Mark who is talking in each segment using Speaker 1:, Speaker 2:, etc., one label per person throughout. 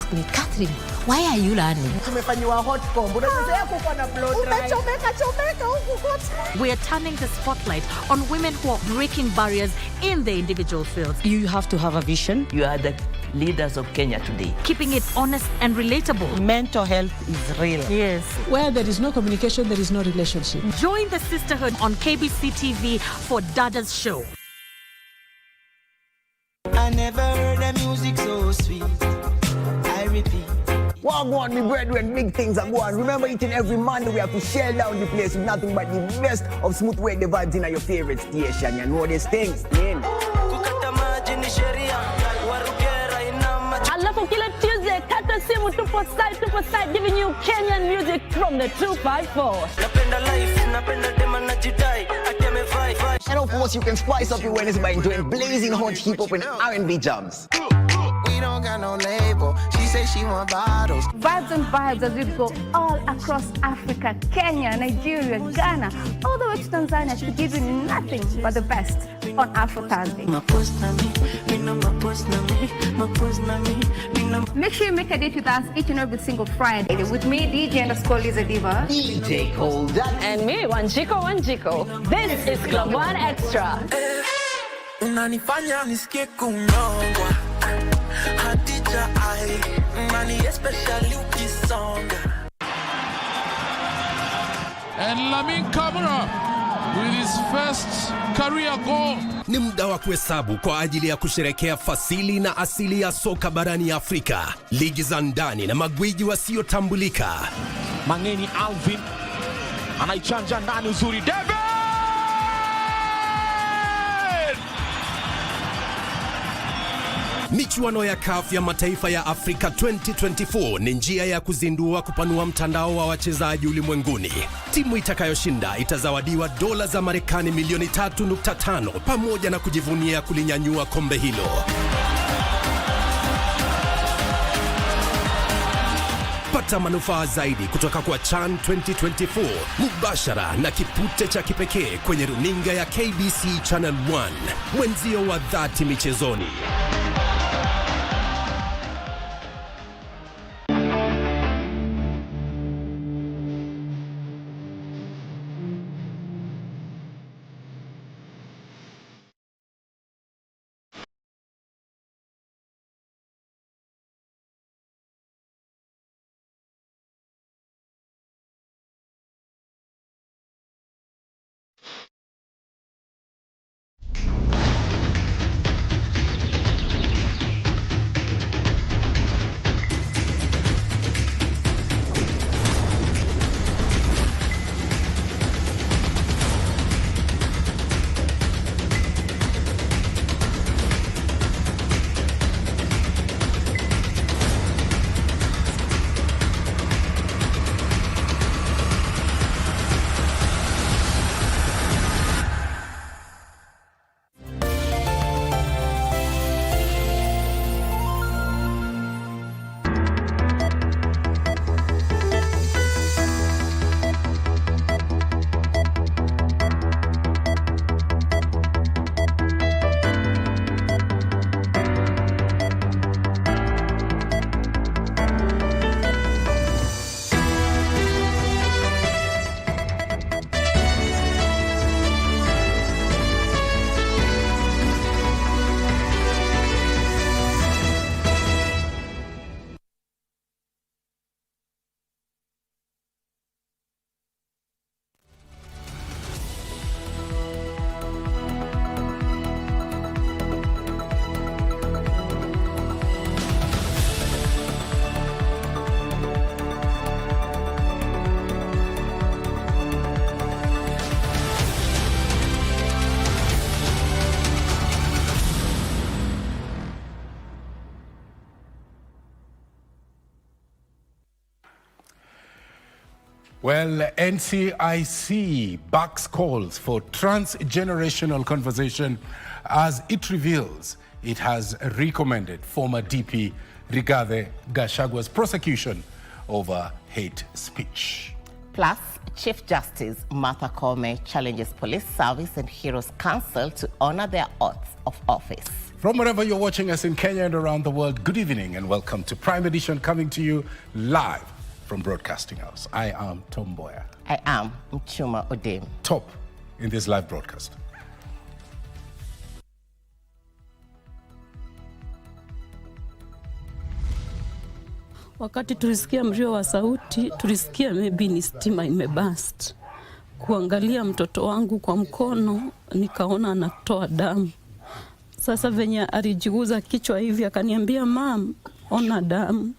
Speaker 1: ask me, Catherine, why are you learning? We are turning the spotlight on women who are breaking barriers in the individual fields.
Speaker 2: You have to have a vision.
Speaker 3: You are the leaders of Kenya today.
Speaker 1: Keeping it honest and relatable.
Speaker 2: Mental health is real.
Speaker 1: Yes.
Speaker 4: Where there is no communication, there is no relationship.
Speaker 1: Join the sisterhood on KBC TV for Dada's show.
Speaker 5: I never heard the music so sweet. I repeat.
Speaker 6: Wagwan, me brethren, big things are going. Remember, each and every Monday we have to share down the place with nothing but the best of smooth way the vibes in your favorite station. You know these things, man.
Speaker 7: Alafu kila Tuesday, kata simu tupo side, giving you Kenyan music from the 254.
Speaker 6: And of course, you can spice up your Wednesday by enjoying blazing hot hip-hop and R&B jams.
Speaker 5: We don't got no label. She say she want bottles.
Speaker 7: Vibes and vibes as we go all across Africa, Kenya, Nigeria, Ghana, all the way to Tanzania to give you nothing but the best on Afro Thursday. Make sure you make a date with us each and every single Friday with me, DJ_Liza Diva,
Speaker 6: DJ Cold,
Speaker 7: and me, Wanjiko. This is Club One Extra.
Speaker 5: Unanifanya nisikie kunyongwa. Hadija ai, mani especially ukisonga.
Speaker 8: And Lamin Kamara with his first career goal.
Speaker 9: Ni muda wa kuhesabu kwa ajili ya kusherekea fasili na asili ya soka barani Afrika. Ligi za ndani na magwiji wasiotambulika.
Speaker 8: Mangeni Alvin anaichanja ndani uzuri. David!
Speaker 9: Michuano ya CAF ya mataifa ya Afrika 2024 ni njia ya kuzindua kupanua mtandao wa wachezaji ulimwenguni. Timu itakayoshinda itazawadiwa dola za Marekani milioni 3.5 pamoja na kujivunia kulinyanyua kombe hilo. Pata manufaa zaidi kutoka kwa CHAN 2024 mubashara na kipute cha kipekee kwenye runinga ya KBC Channel 1. Mwenzio wa dhati michezoni.
Speaker 8: Well, NCIC backs calls for transgenerational conversation as it reveals it has recommended former DP Rigathi Gachagwa's prosecution over hate speech.
Speaker 3: Plus, Chief Justice Martha Koome challenges Police Service and Heroes Council to honor their oaths of office.
Speaker 10: From wherever you're watching us in Kenya and around the world, good evening and welcome to Prime Edition, coming to you live from Broadcasting House. I am Mboya.
Speaker 3: I am Muchuma Odim.
Speaker 10: Top in this live broadcast.
Speaker 11: Wakati tulisikia mlio wa sauti, tulisikia maybe ni stima imebust. Kuangalia mtoto wangu kwa mkono, nikaona anatoa damu. Sasa venye alijiguza kichwa hivi akaniambia, "Mom, ona damu."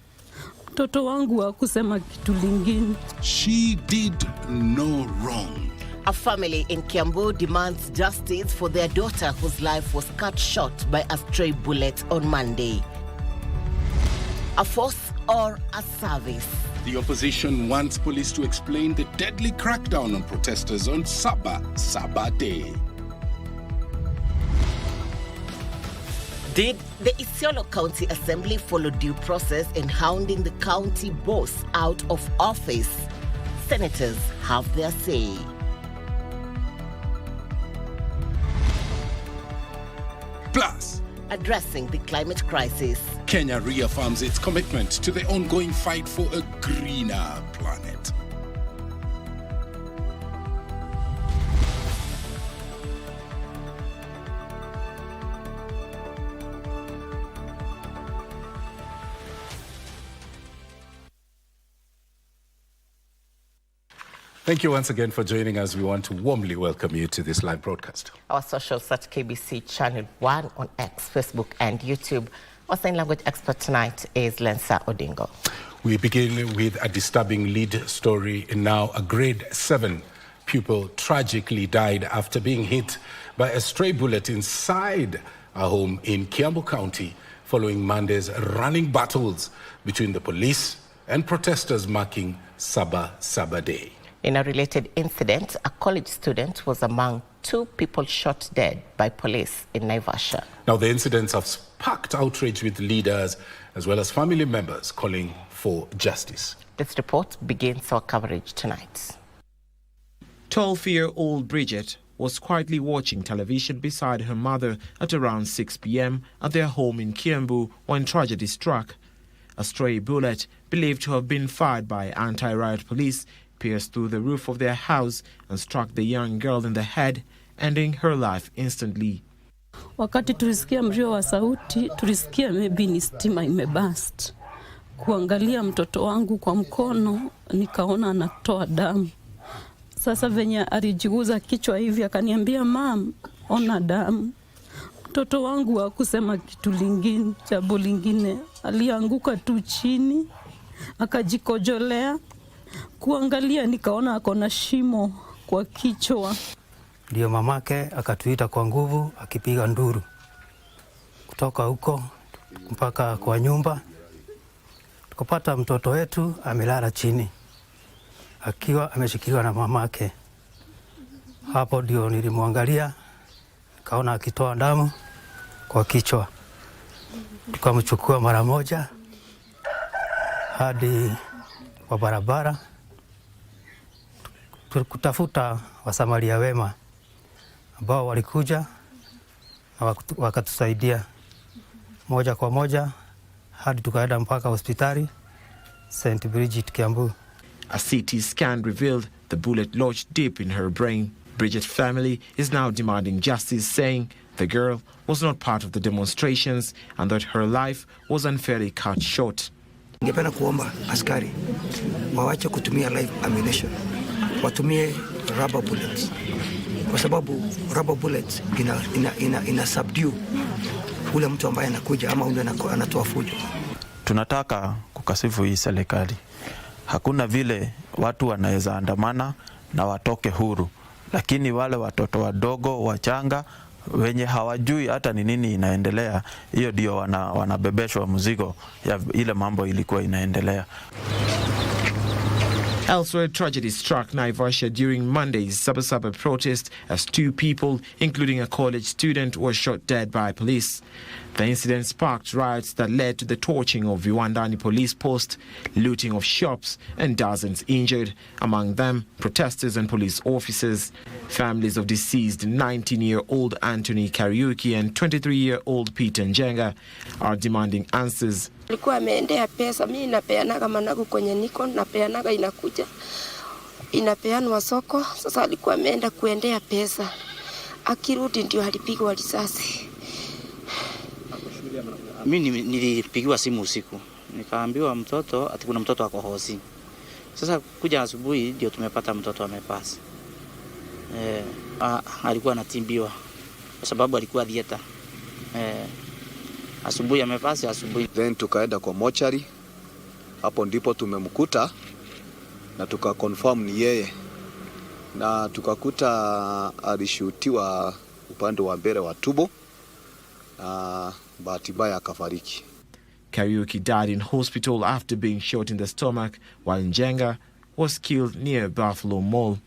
Speaker 11: Mtoto wangu hakusema kitu lingine.
Speaker 12: She did no wrong.
Speaker 3: A family in Embu demands justice for their daughter whose life was cut short by a stray bullet on Monday. A force or a service?
Speaker 12: The opposition wants police to explain the deadly crackdown on protesters on Saba Day.
Speaker 3: Did the Isiolo County Assembly follow due process in hounding the county boss out of office? Senators have their say.
Speaker 12: Plus,
Speaker 3: addressing the climate crisis.
Speaker 12: Kenya reaffirms its commitment to the ongoing fight for a greener planet.
Speaker 10: Thank you once again for joining us. We want to warmly welcome you to this live broadcast.
Speaker 3: Our socials at KBC Channel 1 on X, Facebook and YouTube. Our sign language expert tonight is Lensa Odingo.
Speaker 10: We begin with a disturbing lead story. Now, a grade 7 pupil tragically died after being hit by a stray bullet inside a home in Embu County following Monday's running battles between the police and protesters marking Saba Day.
Speaker 3: In a related incident, a college student was among 2 people shot dead by police in Naivasha.
Speaker 10: Now, the incidents have sparked outrage with leaders as well as family members calling for justice.
Speaker 3: This report begins our coverage tonight.
Speaker 13: 12-year-old Bridget was quietly watching television beside her mother at around 6 p.m. at their home in Embu when tragedy struck. A stray bullet, believed to have been fired by anti-riot police, pierced through the roof of their house and struck the young girl in the head, ending her life instantly.
Speaker 11: Wakati tulisikia mlio wa sauti, tulisikia maybe ni stima imebust. Kuangalia mtoto wangu kwa mkono, nikaona anatoa damu. Sasa venye alijiguza kichwa hivi akaniambia, "Mom, ona damu." Mtoto wangu hakusema kitu lingine, jambo lingine. Alianguka tu chini, akajikojolea. Kuangalia nikaona akona shimo kwa kichwa.
Speaker 14: Ndio mamake akatuita kwa nguvu akipiga nduru. Kutoka huko mpaka kwa nyumba tukapata mtoto wetu amelala chini akiwa ameshikiliwa na mamake. Hapo ndio nilimwangalia, kaona akitoa damu kwa kichwa. Tukamchukua mara moja hadi kwa barabara kutafuta wasamaria wema ambao walikuja na wakatusaidia moja kwa moja hadi tukaenda mpaka hospitali St. Bridget Embu.
Speaker 13: A CT scan revealed the bullet lodged deep in her brain. Bridget's family is now demanding justice, saying the girl was not part of the demonstrations and that her life was unfairly cut short.
Speaker 15: Ningependa kuomba askari waache kutumia live ammunition, watumie rubber bullets, kwa sababu rubber bullets ina subdue ule mtu ambaye anakuja ama ule anatoa fujo.
Speaker 16: Tunataka kukasifu hii serikali. Hakuna vile watu wanaweza andamana na watoke huru, lakini wale watoto wadogo wachanga wenye hawajui hata ni nini inaendelea, hiyo ndio wanabebeshwa mzigo ya ile mambo ilikuwa inaendelea.
Speaker 13: Elsewhere, tragedy struck Naivasha during Monday's Saba protest as 2 people, including a college student, were shot dead by police. The incident sparked riots that led to the torching of Viwandani police post, looting of shops, and dozens injured, among them protesters and police officers. Families of deceased 19-year-old Anthony Kariuki and 23-year-old Peter Njenga are demanding answers.
Speaker 17: Alikuwa ameendea pesa, mimi napeanaga managu kwenye niko, napeanaga inakuja, inapeanwa soko. Sasa alikuwa ameenda kuendea pesa, akirudi ndio alipigwa risasi.
Speaker 18: Mimi nilipigiwa simu usiku, nikaambiwa mtoto ati kuna mtoto ako hosi. Sasa kuja asubuhi ndio tumepata mtoto amepasa. Alikuwa anatimbiwa kwa sababu alikuwa dieta. Asubuhi amepasa asubuhi.
Speaker 19: Then tukaenda kwa mochari, hapo ndipo tumemkuta na tukaconfirm ni yeye, na tukakuta alishutiwa upande wa mbele wa tumbo.
Speaker 13: Kariuki died in hospital after being shot in the stomach, while Njenga was killed near Buffalo Mall.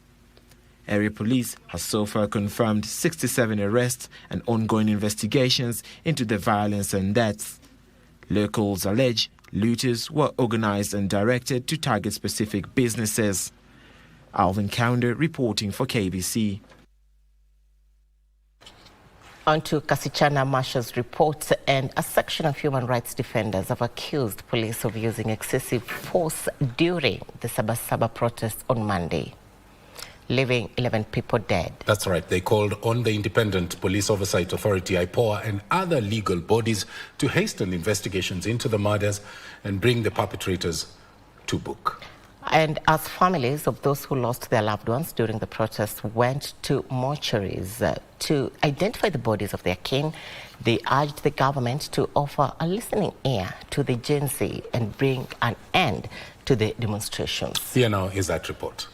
Speaker 13: Area police has so far confirmed 67 arrests and ongoing investigations into the violence and deaths. Locals allege looters were organized and directed to target specific businesses. Alvin Counder reporting for KBC.
Speaker 3: On to Kasichana Masha's report, and a section of human rights defenders have accused police of using excessive force during the Sabasaba protest on Monday, leaving 11 people dead.
Speaker 10: That's right. They called on the Independent Police Oversight Authority, IPOA, and other legal bodies to hasten investigations into the murders and bring the perpetrators to book.
Speaker 3: And as families of those who lost their loved ones during the protest went to mortuaries to identify the bodies of their kin, they urged the government to offer a listening ear to the Gen Z and bring an end to the demonstrations.
Speaker 10: Here now is that report.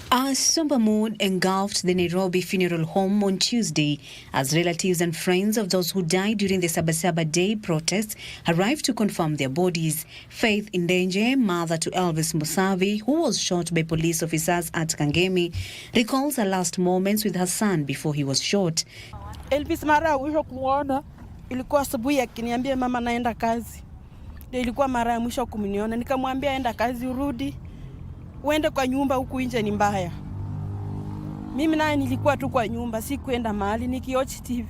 Speaker 20: A somber mood engulfed the Nairobi funeral home on Tuesday as relatives and friends of those who died during the Sabasaba Day protests arrived to confirm their bodies. Faith Indenje, mother to Elvis Musavi, who was shot by police officers at Kangemi, recalls her last moments with her son before he was shot.
Speaker 21: Elvis mara mwisho kumuona ilikuwa asubuhi akiniambia mama naenda kazi. Ndio ilikuwa mara ya mwisho kumniona, nikamwambia enda kazi urudi. Uende kwa nyumba huku nje ni mbaya. Mimi naye nilikuwa tu kwa nyumba, si kuenda mahali, nikiochi TV.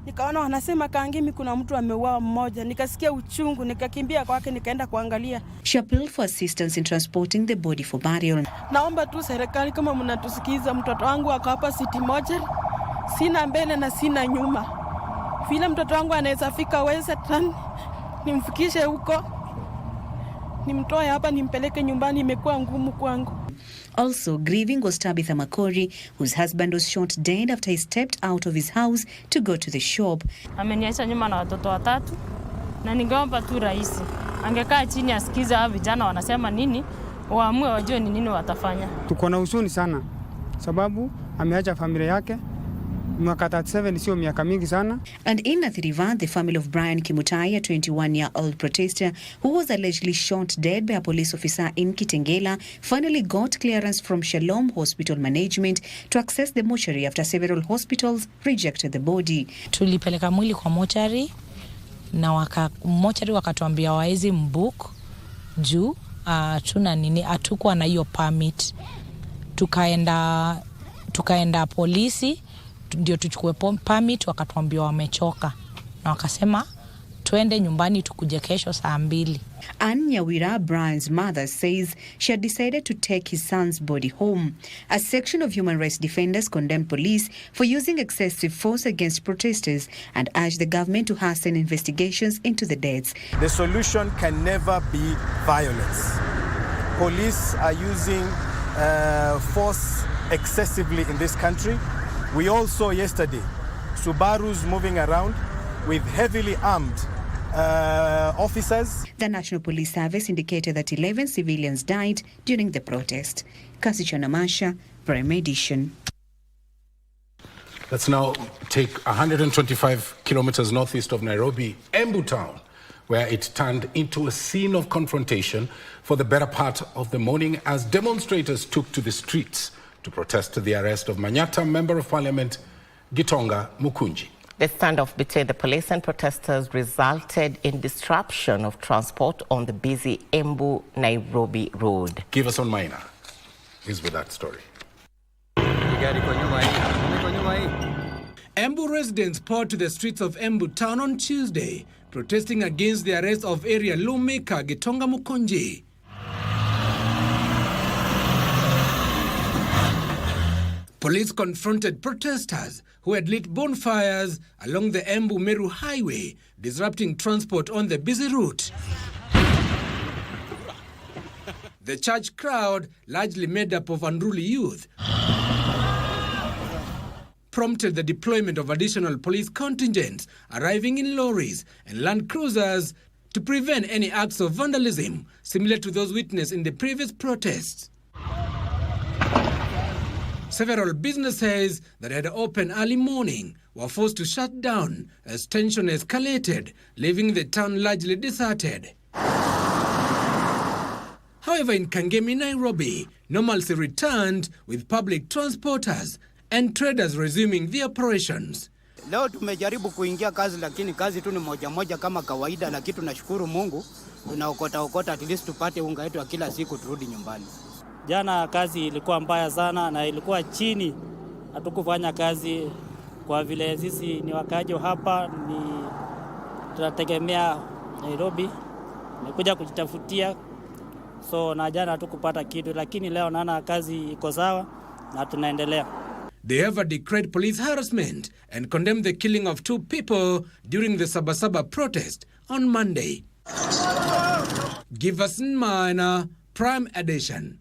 Speaker 21: Nikaona wanasema Kangemi kuna mtu ameuawa mmoja, nikasikia uchungu, nikakimbia kwake nikaenda kuangalia.
Speaker 20: She appealed for assistance in transporting the body for burial.
Speaker 21: Naomba tu serikali kama mnatusikiza, mtoto wangu ako hapa City Mortuary. Sina mbele na sina nyuma. Vile mtoto wangu anaweza fika Western, nimfikishe huko. Nimtoe hapa nimpeleke nyumbani, imekuwa ngumu kwangu.
Speaker 20: Also grieving was Tabitha Makori, whose husband was shot dead after he stepped out of his house to go to the shop.
Speaker 22: Ameniacha nyuma na watoto watatu na ningeomba tu rais angekaa chini asikize hao vijana wanasema nini, waamue wajue ni nini watafanya.
Speaker 23: Tuko na huzuni sana sababu ameacha familia yake. Mwaka 37 sio miaka mingi sana.
Speaker 20: And in Athi River, the family of Brian Kimutai, a 21-year-old protester who was allegedly shot dead by a police officer in Kitengela, finally got clearance from Shalom Hospital Management to access the mortuary after several hospitals rejected the body.
Speaker 24: Tulipeleka mwili kwa mortuary na mortuary wakatuambia waezi mbook juu tuna nini atakuwa na hiyo permit. Tukaenda polisi ndio tuchukue permit, wakatuambia wamechoka na wakasema twende nyumbani tukuje kesho saa 2.
Speaker 20: Nyawira, Brian's mother, says she had decided to take his son's body home. A section of human rights defenders condemned police for using excessive force against protesters and urged the government to hasten investigations into the deaths.
Speaker 25: The solution can never be violence. Police are using force excessively in this country. We all saw yesterday Subarus moving around with heavily armed officers.
Speaker 20: The National Police Service indicated that 11 civilians died during the protest. Kasichana Masha, Prime Edition.
Speaker 10: Let's now take 125 kilometers northeast of Nairobi, Embu town, where it turned into a scene of confrontation for the better part of the morning as demonstrators took to the streets to protest the arrest of Manyata Member of Parliament Gitonga Mukunji.
Speaker 3: The standoff between the police and protesters resulted in disruption of transport on the busy Embu-Nairobi road.
Speaker 10: Give us on Maina. He's with that story.
Speaker 1: Embu residents poured to the streets of Embu town on Tuesday, protesting against the arrest of area lawmaker Gitonga Mukonji. Police confronted protesters who had lit bonfires along the Embu-Meru highway, disrupting transport on the busy route. The church crowd, largely made up of unruly youth, prompted the deployment of additional police contingents arriving in lorries and Land Cruisers to prevent any acts of vandalism similar to those witnessed in the previous protests. Several businesses that had opened early morning were forced to shut down as tension escalated, leaving the town largely deserted. However, in Kangemi, Nairobi, normalcy returned with public transporters and traders resuming their operations.
Speaker 2: Leo tumejaribu kuingia kazi, lakini kazi tu ni moja moja kama kawaida, lakini tunashukuru Mungu tunaokota at least tupate unga wetu kila siku turudi nyumbani.
Speaker 4: Jana kazi ilikuwa mbaya sana na ilikuwa chini, hatukufanya kazi kwa vile sisi ni wakaji hapa, ni tunategemea Nairobi, nimekuja kujitafutia, so na jana hatukupata kitu, lakini leo naona kazi iko sawa na tunaendelea.
Speaker 1: They ever decried police harassment and condemned the killing of 2 people during the Sabasaba protest on Monday. Give us in Maina, Prime Edition.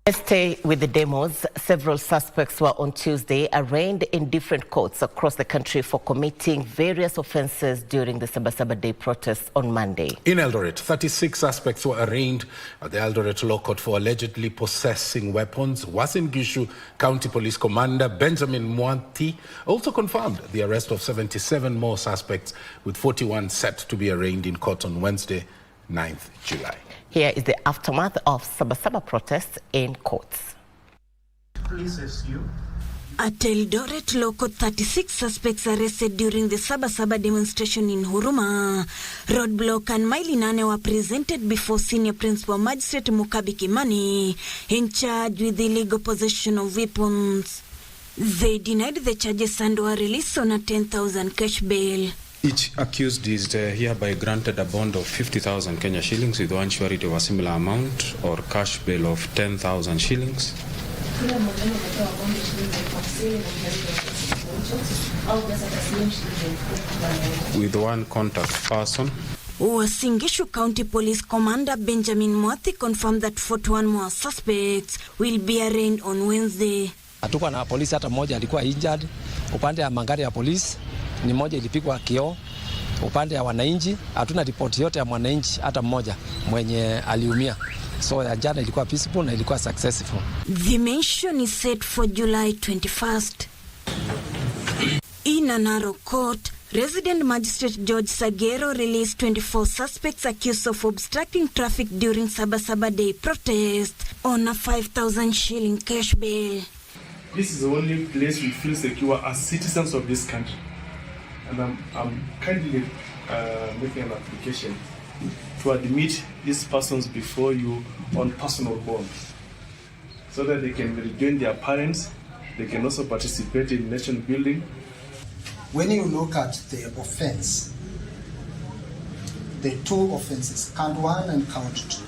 Speaker 3: Let's stay with the demos. Several suspects were on Tuesday arraigned in different courts across the country for committing various offences during the Sabasaba Day protests on Monday.
Speaker 10: In Eldoret, 36 suspects were arraigned at the Eldoret Law Court for allegedly possessing weapons. Uasin Gishu County Police Commander Benjamin Mwanti also confirmed the arrest of 77 more suspects, with 41 set to be arraigned in court on Wednesday, 9th July.
Speaker 3: Here is the aftermath of Sabasaba protests in courts.
Speaker 6: Please assume.
Speaker 7: At Eldoret Law Court, 36 suspects arrested during the Sabasaba demonstration in Huruma. Roadblock and Mashinani were presented before Senior Principal Magistrate Mukabi Kimani, in charge with illegal possession of weapons. They denied the charges and were released on a 10,000 cash bail.
Speaker 26: Each accused is hereby granted a bond of 50,000 Kenya shillings with one surety of a similar amount, or cash bail of 10,000 shillings. With one contact person.
Speaker 7: Uasin Gishu County Police Commander Benjamin Mwanti confirmed that 41 more suspects will be arraigned on Wednesday.
Speaker 27: Hatukuwa na polisi hata mmoja alikuwa injured. Upande ya magari ya polisi ni moja ilipigwa kioo. Upande ya wananchi hatuna ripoti yote ya mwananchi hata mmoja mwenye aliumia. So ya jana ilikuwa peaceful na ilikuwa successful.
Speaker 7: The mention is set for July 21st. In a narrow court, Resident Magistrate George Sagero released 24 suspects accused of obstructing traffic during Sabasaba Day protest on a 5,000 shilling cash bail.
Speaker 6: This is the only place we feel secure as citizens of this country. And I'm kindly making an application to admit these persons before you on personal bond, so that they can rejoin their parents, they can also participate in nation building.
Speaker 28: When you look at the offense, the 2 offenses, count 1 and count 2,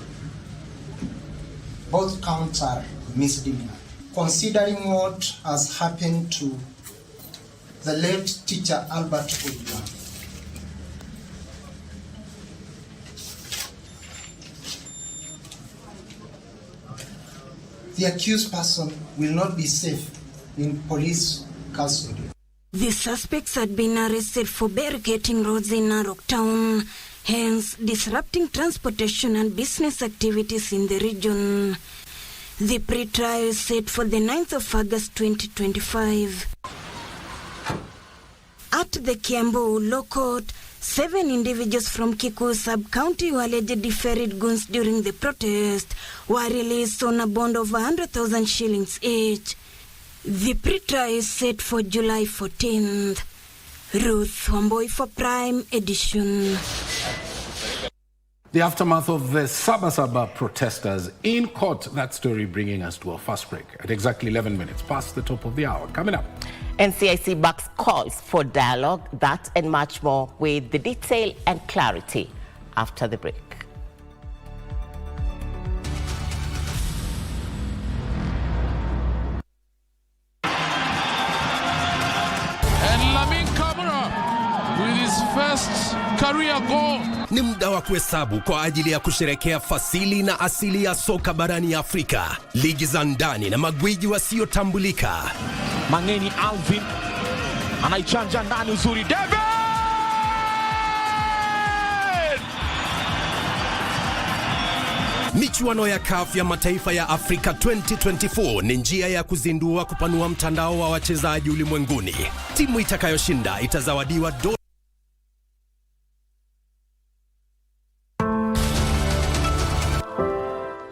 Speaker 28: both counts are misdemeanor. Considering what has happened to the late teacher Albert Odim, the accused person will not be safe in police custody.
Speaker 7: The suspects had been arrested for barricading roads in Narok town, hence disrupting transportation and business activities in the region. The pre-trial is set for the 9th of August 2025. At the Kiambu Law Court, 7 individuals from Kikuyu sub-county who allegedly ferried goons during the protest were released on a bond of 100,000 shillings each. The pre-trial is set for July 14th. Ruth Wamboi for Prime Edition.
Speaker 10: The aftermath of the Sabasaba protesters in court. That story bringing us to a fast break at exactly 11 minutes past the top of the hour. Coming up.
Speaker 3: NCIC backs calls for dialogue, that and much more, with the detail and clarity after the break.
Speaker 5: With his first career goal.
Speaker 8: Ni muda wa kuhesabu kwa ajili ya kusherekea fasili na asili ya soka barani Afrika. Ligi za ndani na magwiji wasiotambulika.
Speaker 5: Mangeni Alvin anaichanja ndani uzuri. David!
Speaker 8: Michuano ya CAF ya mataifa ya Afrika 2024 ni njia ya kuzindua kupanua mtandao wa wachezaji ulimwenguni. Timu itakayoshinda itazawadiwa dola.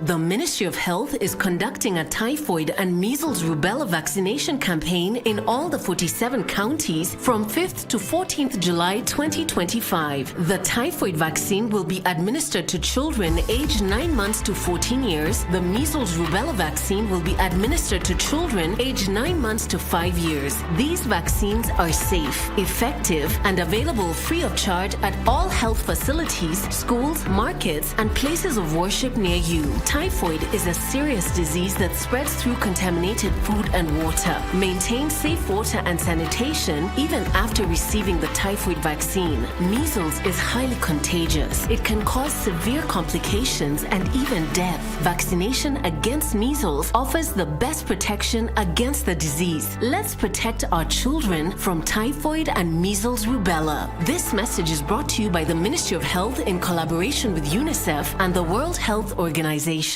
Speaker 9: The Ministry of Health is conducting a typhoid and measles rubella vaccination campaign in all the 47 counties from 5th to 14th July 2025. The typhoid vaccine will be administered to children aged 9 months to 14 years. The measles rubella vaccine will be administered to children aged 9 months to 5 years. These vaccines are safe, effective, and available free of charge at all health facilities, schools, markets, and places of worship near you. Typhoid is a serious disease that spreads through contaminated food and water. Maintain safe water and sanitation even after receiving the typhoid vaccine. Measles is highly contagious. It can cause severe complications and even death. Vaccination against measles offers the best protection against the disease. Let's protect our children from typhoid and measles rubella. This message is brought to you by the Ministry of Health in collaboration with UNICEF and the World Health Organization.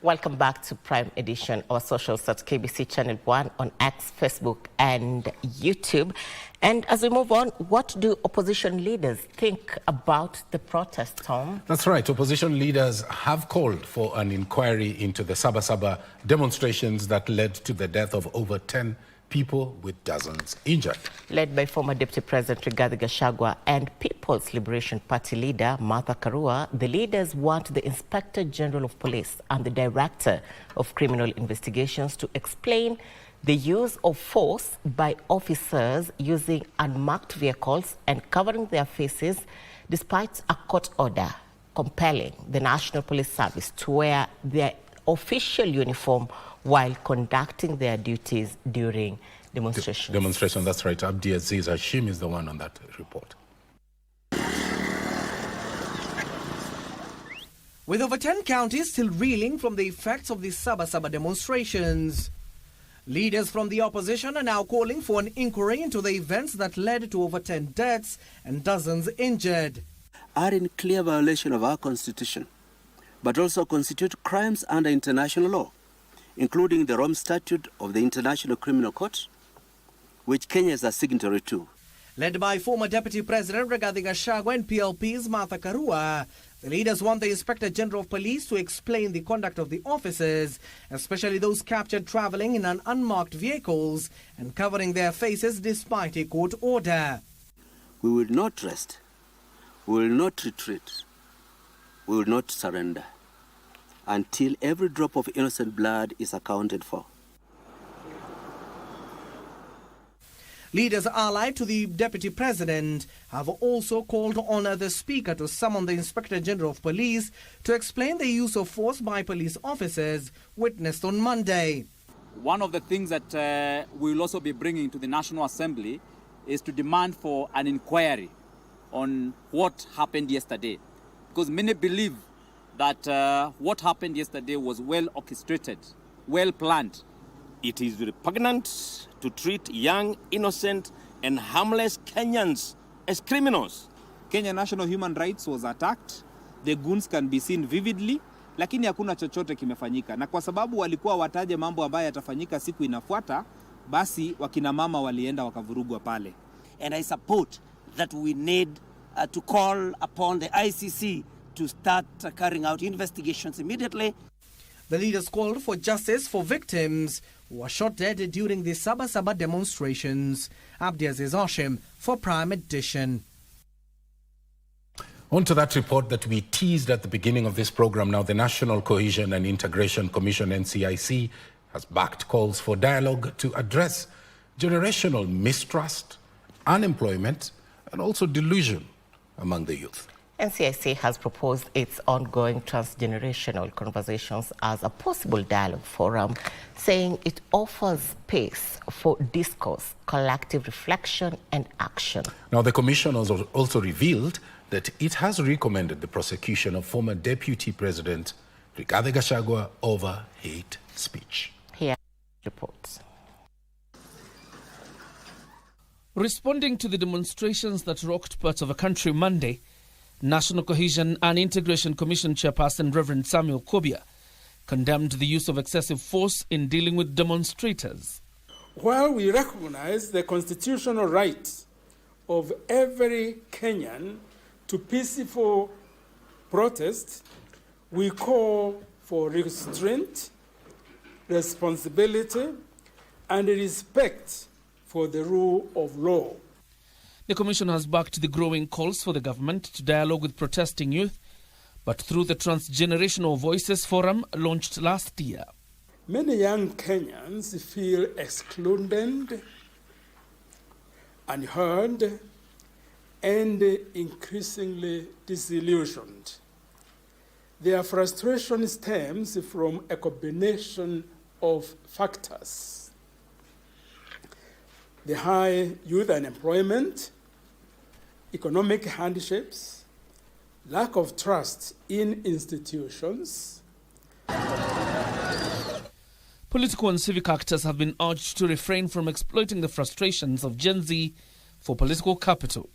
Speaker 3: Welcome back to Prime Edition. Our socials at KBC Channel 1 on X, Facebook and YouTube. And as we move on, what do opposition leaders think about the protest, Tom?
Speaker 10: That's right. Opposition leaders have called for an inquiry into the Sabasaba demonstrations that led to the death of over 10 people with dozens injured.
Speaker 3: Led by former Deputy President Rigathi Gachagua and People's Liberation Party leader Martha Karua, the leaders want the Inspector General of Police and the Director of Criminal Investigations to explain the use of force by officers using unmarked vehicles and covering their faces despite a court order compelling the National Police Service to wear their official uniform while conducting their duties during demonstrations.
Speaker 10: Demonstration, that's right. Abdi Aziz Hashim is the one on that report.
Speaker 11: With over 10 counties still reeling from the effects of the Sabasaba demonstrations, leaders from the opposition are now calling for an inquiry into the events that led to over 10 deaths and dozens injured.
Speaker 12: Are in clear violation of our constitution, but also constitute crimes under international law, including the Rome Statute of the International Criminal Court, which Kenya is a signatory to.
Speaker 11: Led by former Deputy President Rigathi Gachagua and PLP's Martha Karua, the leaders want the Inspector General of Police to explain the conduct of the officers, especially those captured traveling in unmarked vehicles and covering their faces despite a court order.
Speaker 12: We will not rest. We will not retreat. We will not surrender until every drop of innocent blood is accounted for.
Speaker 11: Leaders allied to the Deputy President have also called on the Speaker to summon the Inspector General of Police to explain the use of force by police officers witnessed on Monday.
Speaker 14: One of the things that we will also be bringing to the National Assembly is to demand for an inquiry on what happened yesterday. Because many believe that what happened yesterday was well orchestrated, well planned.
Speaker 15: It is repugnant to treat young, innocent, and harmless Kenyans as criminals.
Speaker 14: Kenya National Human Rights was attacked. The goons can be seen vividly, lakini hakuna chochote kimefanyika. Na kwa sababu walikuwa wataje mambo ambayo yatafanyika siku inafuata, basi wakina mama walienda wakavurugwa pale.
Speaker 13: and I support that we need to call upon the ICC to start carrying out investigations immediately.
Speaker 11: The leaders called for justice for victims who were shot dead during the Sabasaba demonstrations. Abdiaziz Hashim for Prime Edition.
Speaker 10: On to that report that we teased at the beginning of this program. Now, the National Cohesion and Integration Commission, NCIC, has backed calls for dialogue to address generational mistrust, unemployment, and also delusion among the youth.
Speaker 3: NCIC has proposed its ongoing transgenerational conversations as a possible dialogue forum, saying it offers space for discourse, collective reflection, and action.
Speaker 10: Now, the Commission has also revealed that it has recommended the prosecution of former Deputy President Rigathi Gachagua over hate speech.
Speaker 3: Here reports.
Speaker 16: Responding to the demonstrations that rocked parts of the country Monday, National Cohesion and Integration Commission Chairperson Reverend Samuel Kobia condemned the use of excessive force in dealing with demonstrators.
Speaker 17: While we recognize the constitutional right of every Kenyan to peaceful protest, we call for restraint, responsibility, and respect for the rule of law.
Speaker 16: The Commission has backed the growing calls for the government to dialogue with protesting youth, but through the Transgenerational Voices Forum launched last year.
Speaker 17: Many young Kenyans feel excluded, unheard, and increasingly disillusioned. Their frustration stems from a combination of factors: the high youth unemployment, economic hardships, lack of trust in institutions.
Speaker 16: Political and civic actors have been urged to refrain from exploiting the frustrations of Gen Z for political capital.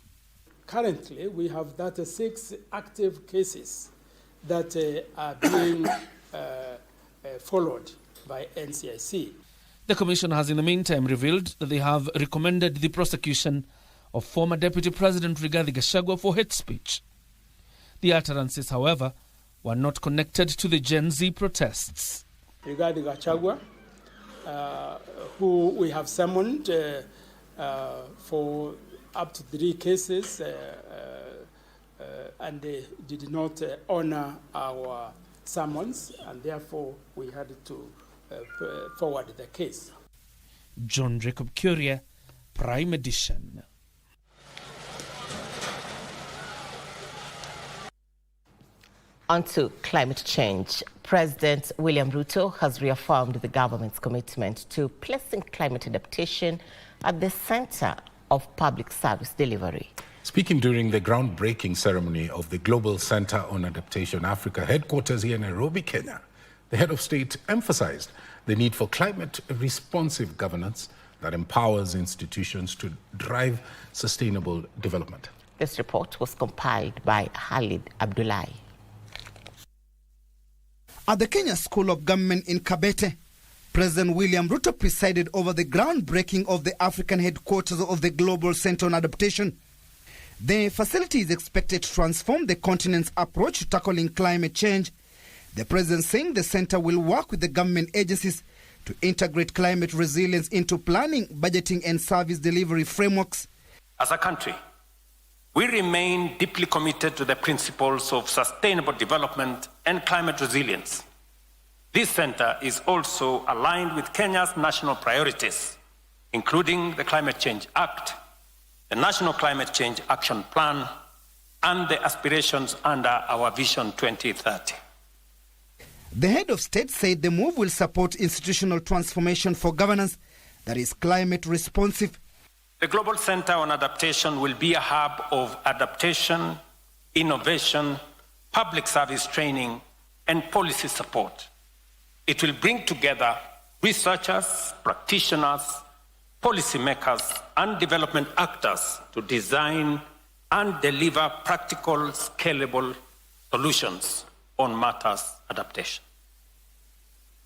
Speaker 17: Currently, we have 36 active cases that are being followed by NCIC.
Speaker 16: The Commission has in the meantime revealed that they have recommended the prosecution of former Deputy President Rigathi Gachagua for hate speech. The utterances, however, were not connected to the Gen Z protests.
Speaker 17: Rigathi Gachagua, who we have summoned for up to 3 cases, and they did not honor our summons, and therefore we had to forward the case.
Speaker 16: John Jacob Curia, Prime Edition.
Speaker 3: On to climate change. President William Ruto has reaffirmed the government's commitment to placing climate adaptation at the center of public service delivery.
Speaker 10: Speaking during the groundbreaking ceremony of the Global Center on Adaptation Africa headquarters here in Nairobi, Kenya, the head of state emphasized the need for climate-responsive governance that empowers institutions to drive sustainable development.
Speaker 3: This report was compiled by Khalid Abdullahi.
Speaker 18: At the Kenya School of Government in Kabete, President William Ruto presided over the groundbreaking of the African headquarters of the Global Center on Adaptation. The facility is expected to transform the continent's approach to tackling climate change. The president saying the center will work with the government agencies to integrate climate resilience into planning, budgeting, and service delivery frameworks.
Speaker 19: As a country, we remain deeply committed to the principles of sustainable development and climate resilience. This center is also aligned with Kenya's national priorities, including the Climate Change Act, the National Climate Change Action Plan, and the aspirations under our Vision 2030.
Speaker 18: The head of state said the move will support institutional transformation for governance that is climate responsive.
Speaker 19: The Global Center on Adaptation will be a hub of adaptation, innovation, public service training, and policy support. It will bring together researchers, practitioners, policymakers, and development actors to design and deliver practical, scalable solutions on matters adaptation.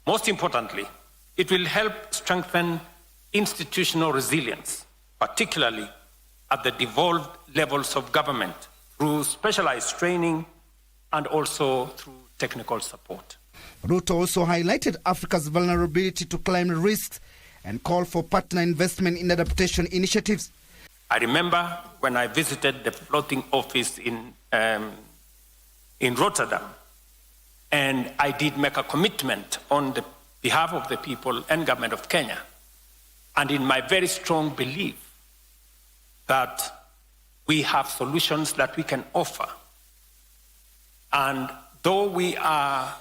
Speaker 19: Most importantly, it will help strengthen institutional resilience, particularly at the devolved levels of government through specialized training and also through technical support.
Speaker 18: Ruto also highlighted Africa's vulnerability to climate risks and called for partner investment in adaptation initiatives.
Speaker 19: I remember when I visited the floating office in Rotterdam, and I did make a commitment on the behalf of the people and government of Kenya, and in my very strong belief that we have solutions that we can offer. And though we are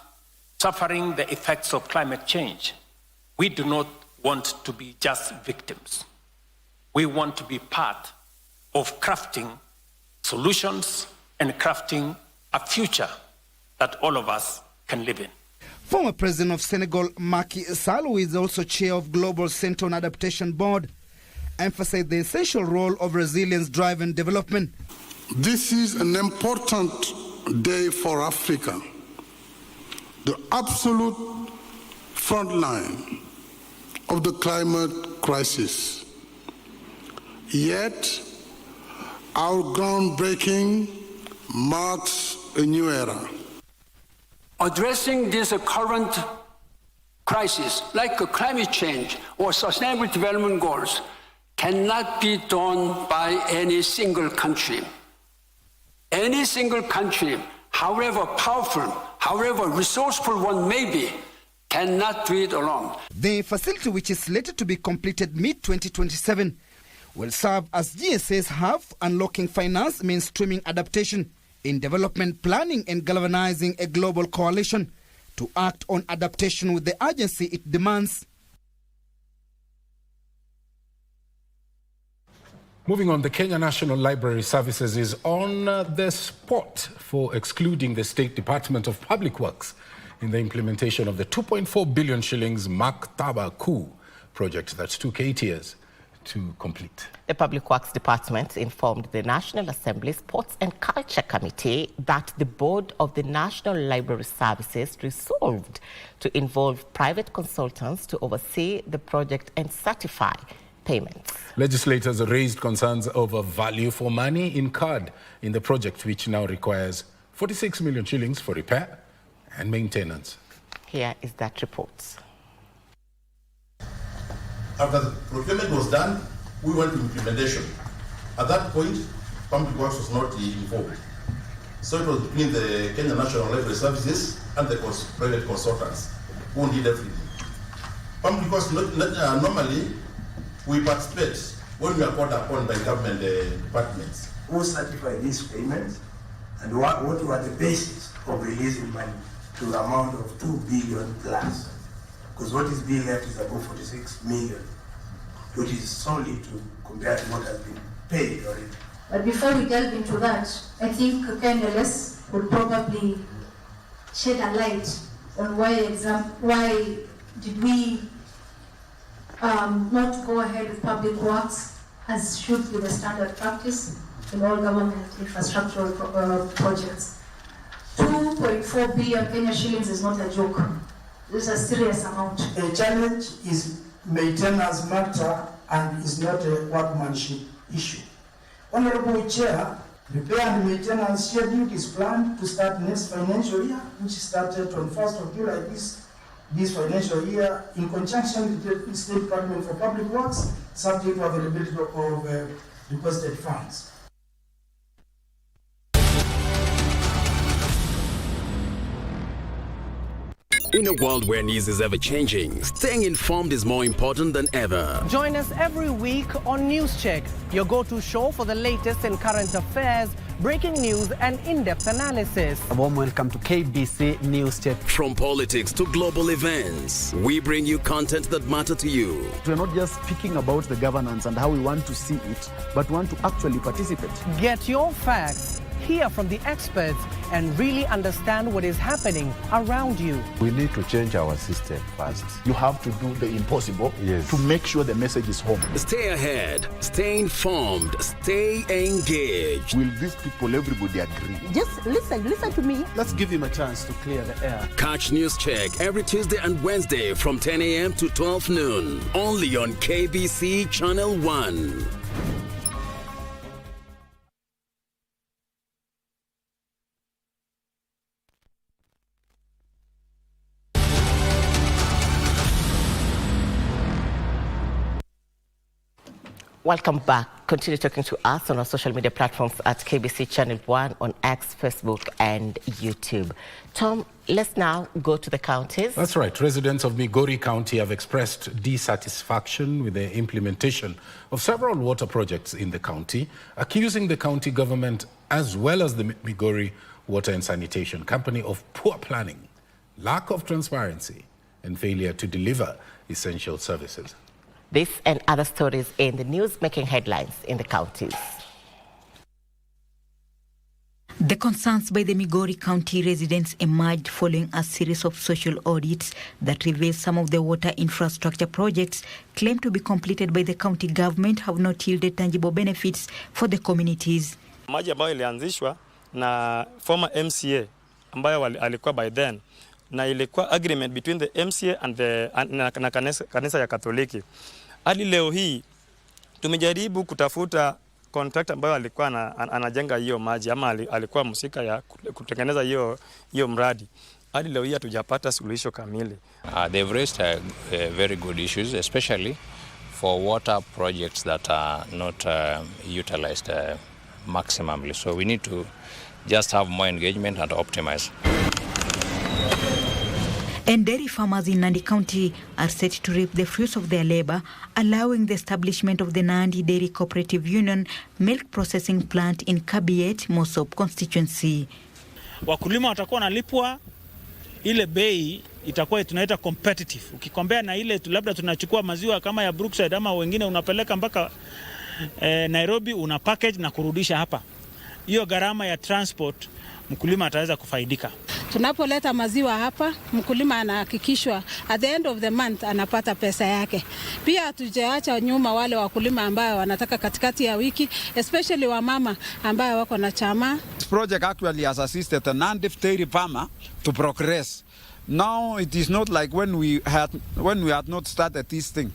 Speaker 19: suffering the effects of climate change, we do not want to be just victims. We want to be part of crafting solutions and crafting a future that all of us can live in.
Speaker 18: Former President of Senegal, Macky Sall, who is also chair of Global Center on Adaptation Board, emphasized the essential role of resilience-driven development.
Speaker 2: This is an important day for Africa, the absolute front line of the climate crisis. Yet, our groundbreaking marks a new era.
Speaker 4: Addressing this current crisis, like climate change or sustainable development goals, cannot be done by any single country. Any single country, however powerful, however resourceful one may be, cannot do it alone.
Speaker 18: The facility, which is slated to be completed mid-2027, will serve as GSA's hub, unlocking finance, mainstreaming adaptation in development planning and galvanizing a global coalition to act on adaptation with the urgency it demands.
Speaker 10: Moving on, the Kenya National Library Services is on the spot for excluding the State Department of Public Works in the implementation of the 2.4 billion shillings Maktaba Kuu project that took 8 years to complete.
Speaker 3: The Public Works Department informed the National Assembly Sports and Culture Committee that the board of the National Library Services resolved to involve private consultants to oversee the project and certify payments.
Speaker 10: Legislators raised concerns over value for money incurred in the project, which now requires 46 million shillings for repair and maintenance.
Speaker 3: Here is that report.
Speaker 20: After the procurement was done, we went to implementation. At that point, Public Works was not involved. So it was between the Kenya National Library Services and the private consultants who did everything. Public Works, normally, we participate when we are called upon by government departments.
Speaker 21: Who certify these payments and what were the basis of releasing money to the amount of 2 billion plus? Because what is being left is about 46 million, which is solely to compare to what has been paid already.
Speaker 22: But before we delve into that, I think KNLS would probably shed a light on why did we not go ahead with public works as should be the standard practice in all government infrastructural projects. 2.4 billion Kenya shillings is not a joke. This is a serious amount.
Speaker 21: A challenge is maintenance matter and is not a workmanship issue. Honorable Chair, repair and maintenance schedule is planned to start next financial year, which started on 1st of July this financial year, in conjunction with the State Department for Public Works, subject to availability of requested funds.
Speaker 23: In a world where news is ever-changing, staying informed is more important than ever.
Speaker 11: Join us every week on News Check, your go-to show for the latest in current affairs, breaking news and in-depth analysis.
Speaker 24: A warm welcome to KBC News Check.
Speaker 23: From politics to global events, we bring you content that matter to you.
Speaker 24: We're not just speaking about the governance and how we want to see it, but want to actually participate.
Speaker 11: Get your facts, hear from the experts, and really understand what is happening around you.
Speaker 25: We need to change our system first.
Speaker 24: You have to do the impossible to make sure the message is home.
Speaker 23: Stay ahead, stay informed, stay engaged.
Speaker 25: Will these people, everybody agree?
Speaker 22: Just listen to me.
Speaker 24: Let's give him a chance to clear the air.
Speaker 23: Catch News Check every Tuesday and Wednesday from 10 a.m. to 12 noon. Only on KBC Channel 1.
Speaker 3: Welcome back. Continue talking to us on our social media platforms at KBC Channel 1 on X, Facebook and YouTube. Tom, let's now go to the counties.
Speaker 10: That's right. Residents of Migori County have expressed dissatisfaction with the implementation of several water projects in the county, accusing the county government as well as the Migori Water and Sanitation Company of poor planning, lack of transparency and failure to deliver essential services.
Speaker 3: This and other stories in the news making headlines in the counties.
Speaker 1: The concerns by the Migori County residents emerged following a series of social audits that revealed some of the water infrastructure projects claimed to be completed by the county government have not yielded tangible benefits for the communities.
Speaker 5: Maji ambayo ilianzishwa na former MCA ambayo alikuwa by then, na ilikuwa agreement between the MCA and na kanisa ya Katoliki. Hadi leo hii tumejaribu kutafuta contract ambayo alikuwa anajenga hiyo maji ama alikuwa msika ya kutengeneza hiyo mradi. Hadi leo hii hatujapata suluhisho kamili.
Speaker 6: They've raised very good issues, especially for water projects that are not utilized maximally. So we need to just have more engagement and optimize.
Speaker 1: And dairy farmers in Nandi County are set to reap the fruits of their labor, allowing the establishment of the Nandi Dairy Cooperative Union milk processing plant in Kabiet, Mosop constituency.
Speaker 7: Wakulima watakuwa nalipwa ile bei itakuwa tunaita competitive. Ukikombea na ile labda tunachukua maziwa kama ya Brookside ama wengine unapeleka mpaka Nairobi una package na kurudisha hapa. Hiyo gharama ya transport mkulima ataweza kufaidika.
Speaker 8: Tunapoleta maziwa hapa, mkulima anahakikishwa at the end of the month anapata pesa yake. Pia tujaacha nyuma wale wakulima ambao wanataka katikati ya wiki, especially wamama ambao wako na chama.
Speaker 26: This project actually has assisted the Nandi dairy farmer to progress. Now it is not like when we had not started this thing.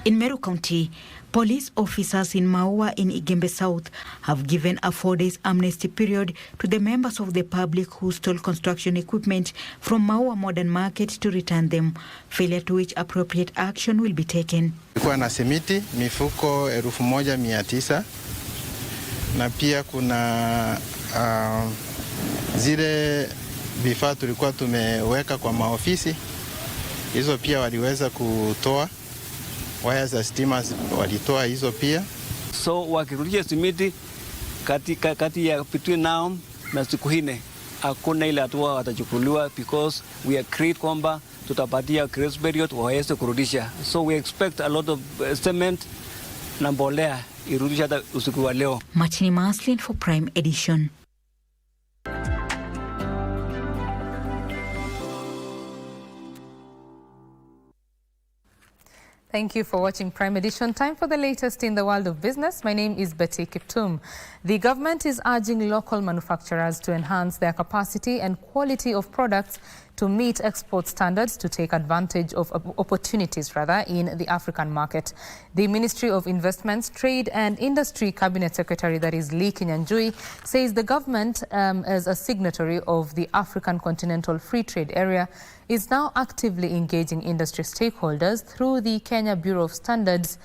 Speaker 1: In Meru County, police officers in Maua in Igembe South have given a 4-day amnesty period to the members of the public who stole construction equipment from Maua Modern Market to return them, failure to which appropriate action will be taken.
Speaker 27: Kulikuwa na simiti mifuko 1,900 na pia kuna zile vifaa tulikuwa tumeweka kwa maofisi, hizo pia waliweza kutoa. Waya za stima walitoa hizo pia.
Speaker 12: So wakirudisha simiti kati ya between now na siku hine hakuna ile hatua watachukuliwa because we agreed kwamba tutapatia grace period waweze kurudisha. So we expect a lot of cement na mbolea irudisha hata usiku wa leo.
Speaker 1: Machini Maslin for Prime Edition.
Speaker 28: Thank you for watching Prime Edition. Time for the latest in the world of business. My name is Betty Kiptum. The government is urging local manufacturers to enhance their capacity and quality of products to meet export standards to take advantage of opportunities in the African market. The Ministry of Investments, Trade and Industry Cabinet Secretary, that is Lee Kinyanjui, says the government, as a signatory of the African Continental Free Trade Area, is now actively engaging industry stakeholders through the Kenya Bureau of Standards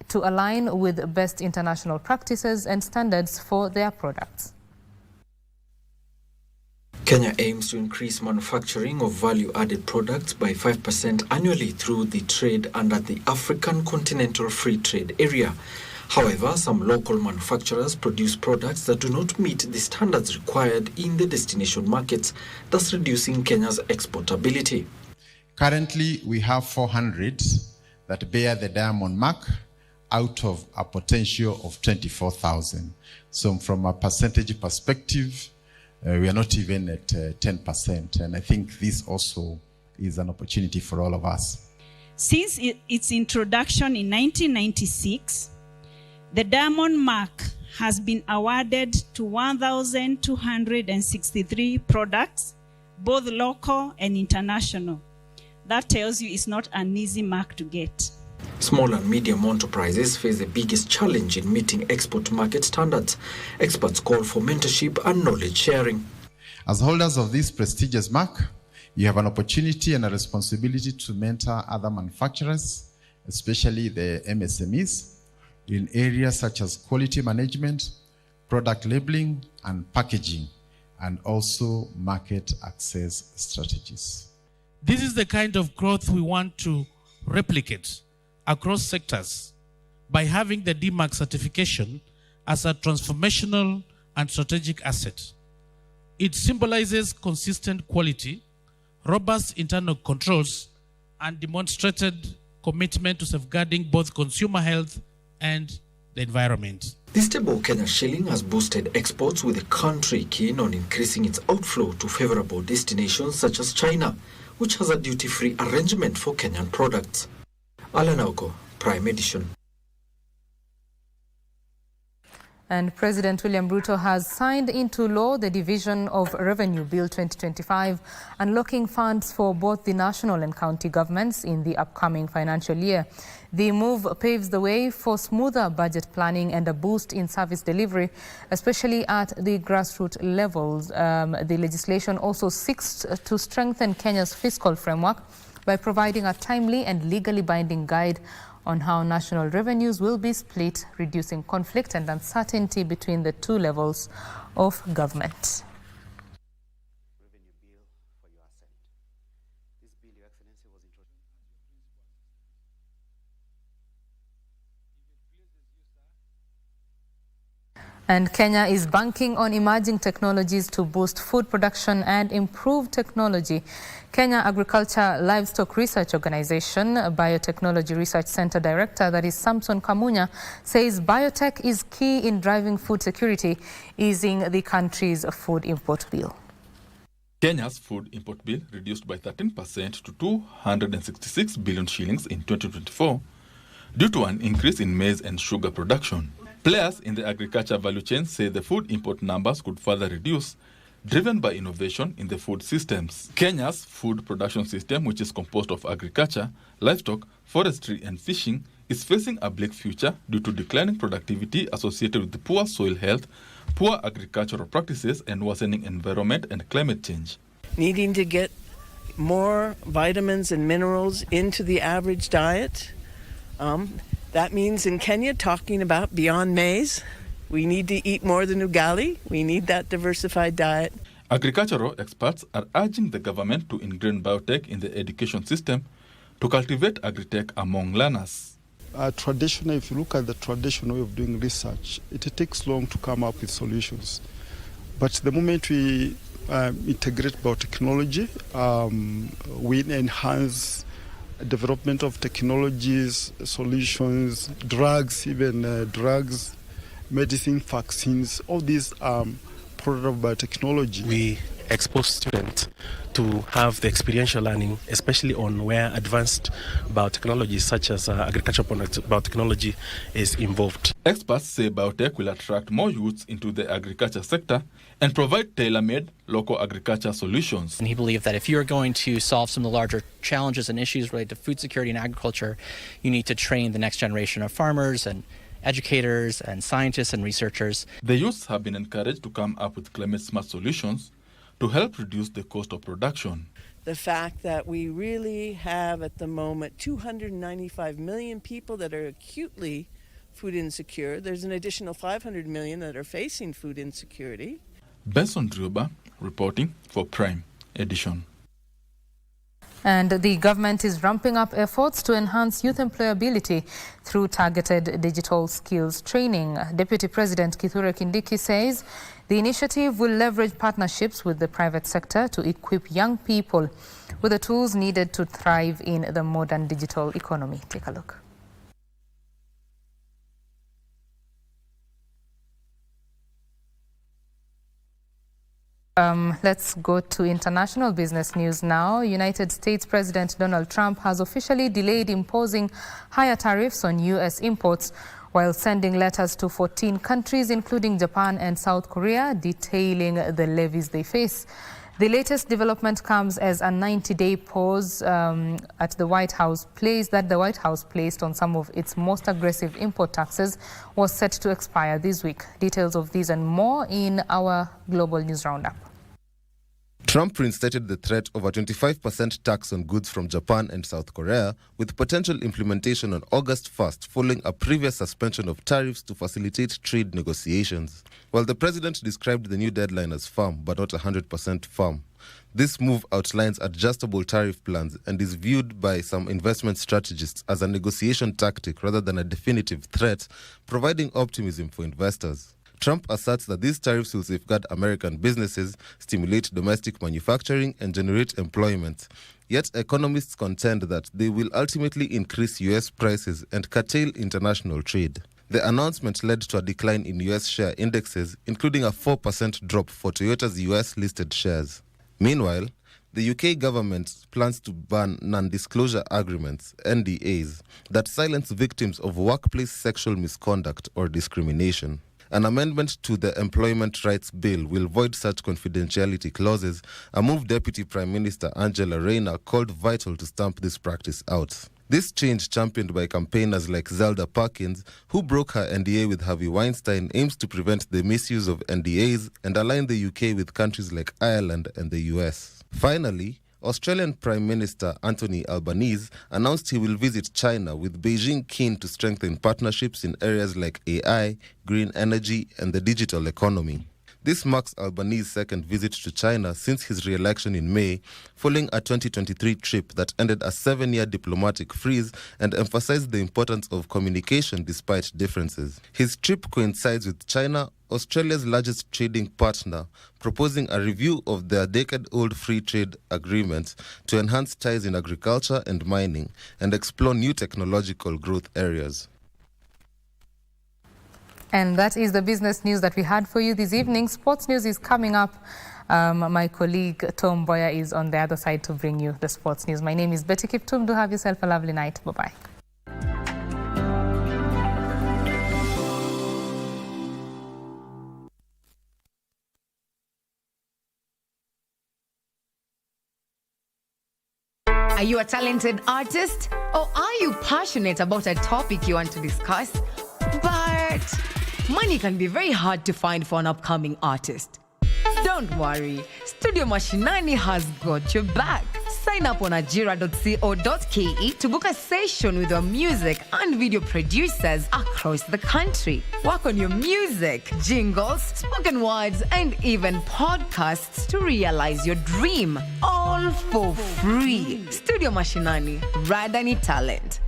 Speaker 28: to align with best international practices and standards for their products.
Speaker 29: Kenya aims to increase manufacturing of value-added products by 5% annually through the trade under the African Continental Free Trade Area. However, some local manufacturers produce products that do not meet the standards required in the destination markets, thus reducing Kenya's exportability.
Speaker 30: Currently, we have 400 that bear the diamond mark out of a potential of 24,000. So from a percentage perspective, we are not even at 10%. And I think this also is an opportunity for all of us.
Speaker 31: Since its introduction in 1996, the diamond mark has been awarded to 1,263 products, both local and international. That tells you it's not an easy mark to get.
Speaker 29: Small and medium enterprises face the biggest challenge in meeting export market standards. Experts call for mentorship and knowledge sharing.
Speaker 30: As holders of this prestigious mark, you have an opportunity and a responsibility to mentor other manufacturers especially the MSMEs, in areas such as quality management, product labeling and packaging, and also market access strategies.
Speaker 2: This is the kind of growth we want to replicate across sectors by having the DMARC certification as a transformational and strategic asset. It symbolizes consistent quality, robust internal controls, and demonstrated commitment to safeguarding both consumer health and the environment.
Speaker 29: The stable Kenya shilling has boosted exports, with the country keen on increasing its outflow to favorable destinations such as China, which has a duty-free arrangement for Kenyan products. Alan Auko, Prime Edition.
Speaker 28: And President William Ruto has signed into law the Division of Revenue Bill 2025, unlocking funds for both the national and county governments in the upcoming financial year. The move paves the way for smoother budget planning and a boost in service delivery, especially at the grassroots levels. The legislation also seeks to strengthen Kenya's fiscal framework by providing a timely and legally binding guide on how national revenues will be split, reducing conflict and uncertainty between the two levels of government. And Kenya is banking on emerging technologies to boost food production and improve technology. Kenya Agriculture Livestock Research Organization Biotechnology Research Center Director, that is Samson Kamunya, says biotech is key in driving food security, easing the country's food import bill.
Speaker 4: Kenya's food import bill reduced by 13% to 266 billion shillings in 2024 due to an increase in maize and sugar production. Players in the agriculture value chain say the food import numbers could further reduce, driven by innovation in the food systems. Kenya's food production system, which is composed of agriculture, livestock, forestry and fishing, is facing a bleak future due to declining productivity associated with the poor soil health, poor agricultural practices and worsening environment and climate change.
Speaker 9: Needing to get more vitamins and minerals into the average diet. That means in Kenya, talking about beyond maize, we need to eat more than ugali. We need that diversified diet.
Speaker 4: Agricultural experts are urging the government to ingrain biotech in the education system to cultivate agri-tech among learners.
Speaker 13: Traditionally, if you look at the traditional way of doing research, it takes long to come up with solutions. But the moment we integrate biotechnology, we enhance development of technologies, solutions, drugs, even drugs, medicine, vaccines, all these products of biotechnology.
Speaker 14: We expose students to have the experiential learning, especially on where advanced biotechnology such as agricultural products biotechnology is involved.
Speaker 4: Experts say biotech will attract more youths into the agriculture sector and provide tailor-made local agriculture solutions.
Speaker 15: And he believed that if you're going to solve some of the larger challenges and issues related to food security and agriculture, you need to train the next generation of farmers and educators and scientists and researchers.
Speaker 4: The youths have been encouraged to come up with climate-smart solutions to help reduce the cost of production.
Speaker 9: The fact that we really have at the moment 295 million people that are acutely food insecure. There's an additional 500 million that are facing food insecurity.
Speaker 4: Benson Druba reporting for Prime Edition.
Speaker 28: And the government is ramping up efforts to enhance youth employability through targeted digital skills training. Deputy President Kithure Kindiki says the initiative will leverage partnerships with the private sector to equip young people with the tools needed to thrive in the modern digital economy. Take a look. Let's go to international business news now. United States President Donald Trump has officially delayed imposing higher tariffs on U.S. imports while sending letters to 14 countries, including Japan and South Korea, detailing the levies they face. The latest development comes as a 90-day pause at the White House placed on some of its most aggressive import taxes was set to expire this week. Details of these and more in our Global News Roundup.
Speaker 11: Trump reinstated the threat of a 25% tax on goods from Japan and South Korea, with potential implementation on August 1st following a previous suspension of tariffs to facilitate trade negotiations. While the president described the new deadline as firm but not 100% firm, this move outlines adjustable tariff plans and is viewed by some investment strategists as a negotiation tactic rather than a definitive threat, providing optimism for investors. Trump asserts that these tariffs will safeguard American businesses, stimulate domestic manufacturing, and generate employment. Yet economists contend that they will ultimately increase U.S. prices and curtail international trade. The announcement led to a decline in U.S. share indexes, including a 4% drop for Toyota's U.S.-listed shares. Meanwhile, the UK government plans to ban non-disclosure agreements, NDAs, that silence victims of workplace sexual misconduct or discrimination. An amendment to the Employment Rights Bill will void such confidentiality clauses, a move Deputy Prime Minister Angela Rayner called vital to stamp this practice out. This change, championed by campaigners like Zelda Perkins, who broke her NDA with Harvey Weinstein, aims to prevent the misuse of NDAs and align the UK with countries like Ireland and the US. Finally, Australian Prime Minister Anthony Albanese announced he will visit China, with Beijing keen to strengthen partnerships in areas like AI, green energy, and the digital economy. This marks Albanese's second visit to China since his re-election in May, following a 2023 trip that ended a 7-year diplomatic freeze and emphasized the importance of communication despite differences. His trip coincides with China, Australia's largest trading partner, proposing a review of their decade-old free trade agreement to enhance ties in agriculture and mining and explore new technological growth areas.
Speaker 28: And that is the business news that we had for you this evening. Sports news is coming up. My colleague Tom Mboya is on the other side to bring you the sports news. My name is Betty Kiptum. Do have yourself a lovely night. Bye-bye.
Speaker 16: Are you a talented artist? Or are you passionate about a topic you want to discuss? But money can be very hard to find for an upcoming artist. Don't worry, Studio Mashinani has got your back. Sign up on ajira.co.ke to book a session with our music and video producers across the country. Work on your music, jingles, spoken words, and even podcasts to realize your dream. All for free. Studio Mashinani, Radani Talent.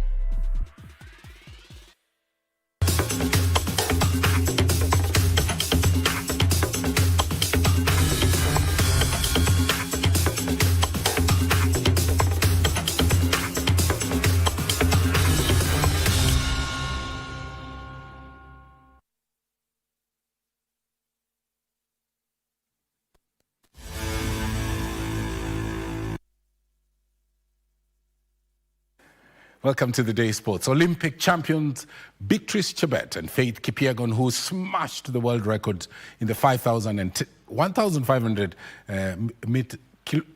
Speaker 10: Welcome to the Day Sports. Olympic champions Beatrice Chebet and Faith Kipyegon, who smashed the world record in the 5,000 and 1,500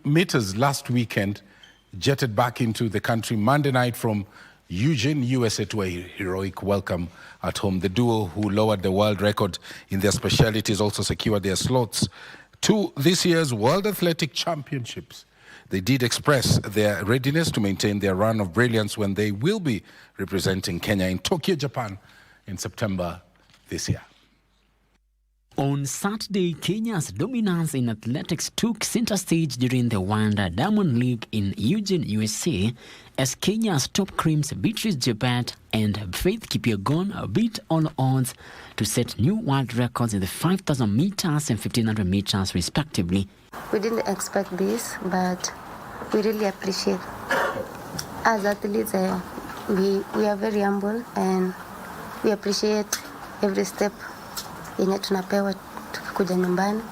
Speaker 10: meters last weekend, jetted back into the country Monday night from Eugene, USA, to a heroic welcome at home. The duo, who lowered the world record in their specialties, also secured their slots to this year's World Athletic Championships. They did express their readiness to maintain their run of brilliance when they will be representing Kenya in Tokyo, Japan in September this year.
Speaker 17: On Saturday, Kenya's dominance in athletics took center stage during the Wanda Diamond League in Eugene, USA, as Kenya's top creams Beatrice Chebet and Faith Kipyegon beat all odds to set new world records in the 5,000 meters and 1,500 meters, respectively.
Speaker 18: We didn't expect this, but we really appreciate. As athletes, we are very humble and we appreciate every step yenye tunapewa tukikuja nyumbani.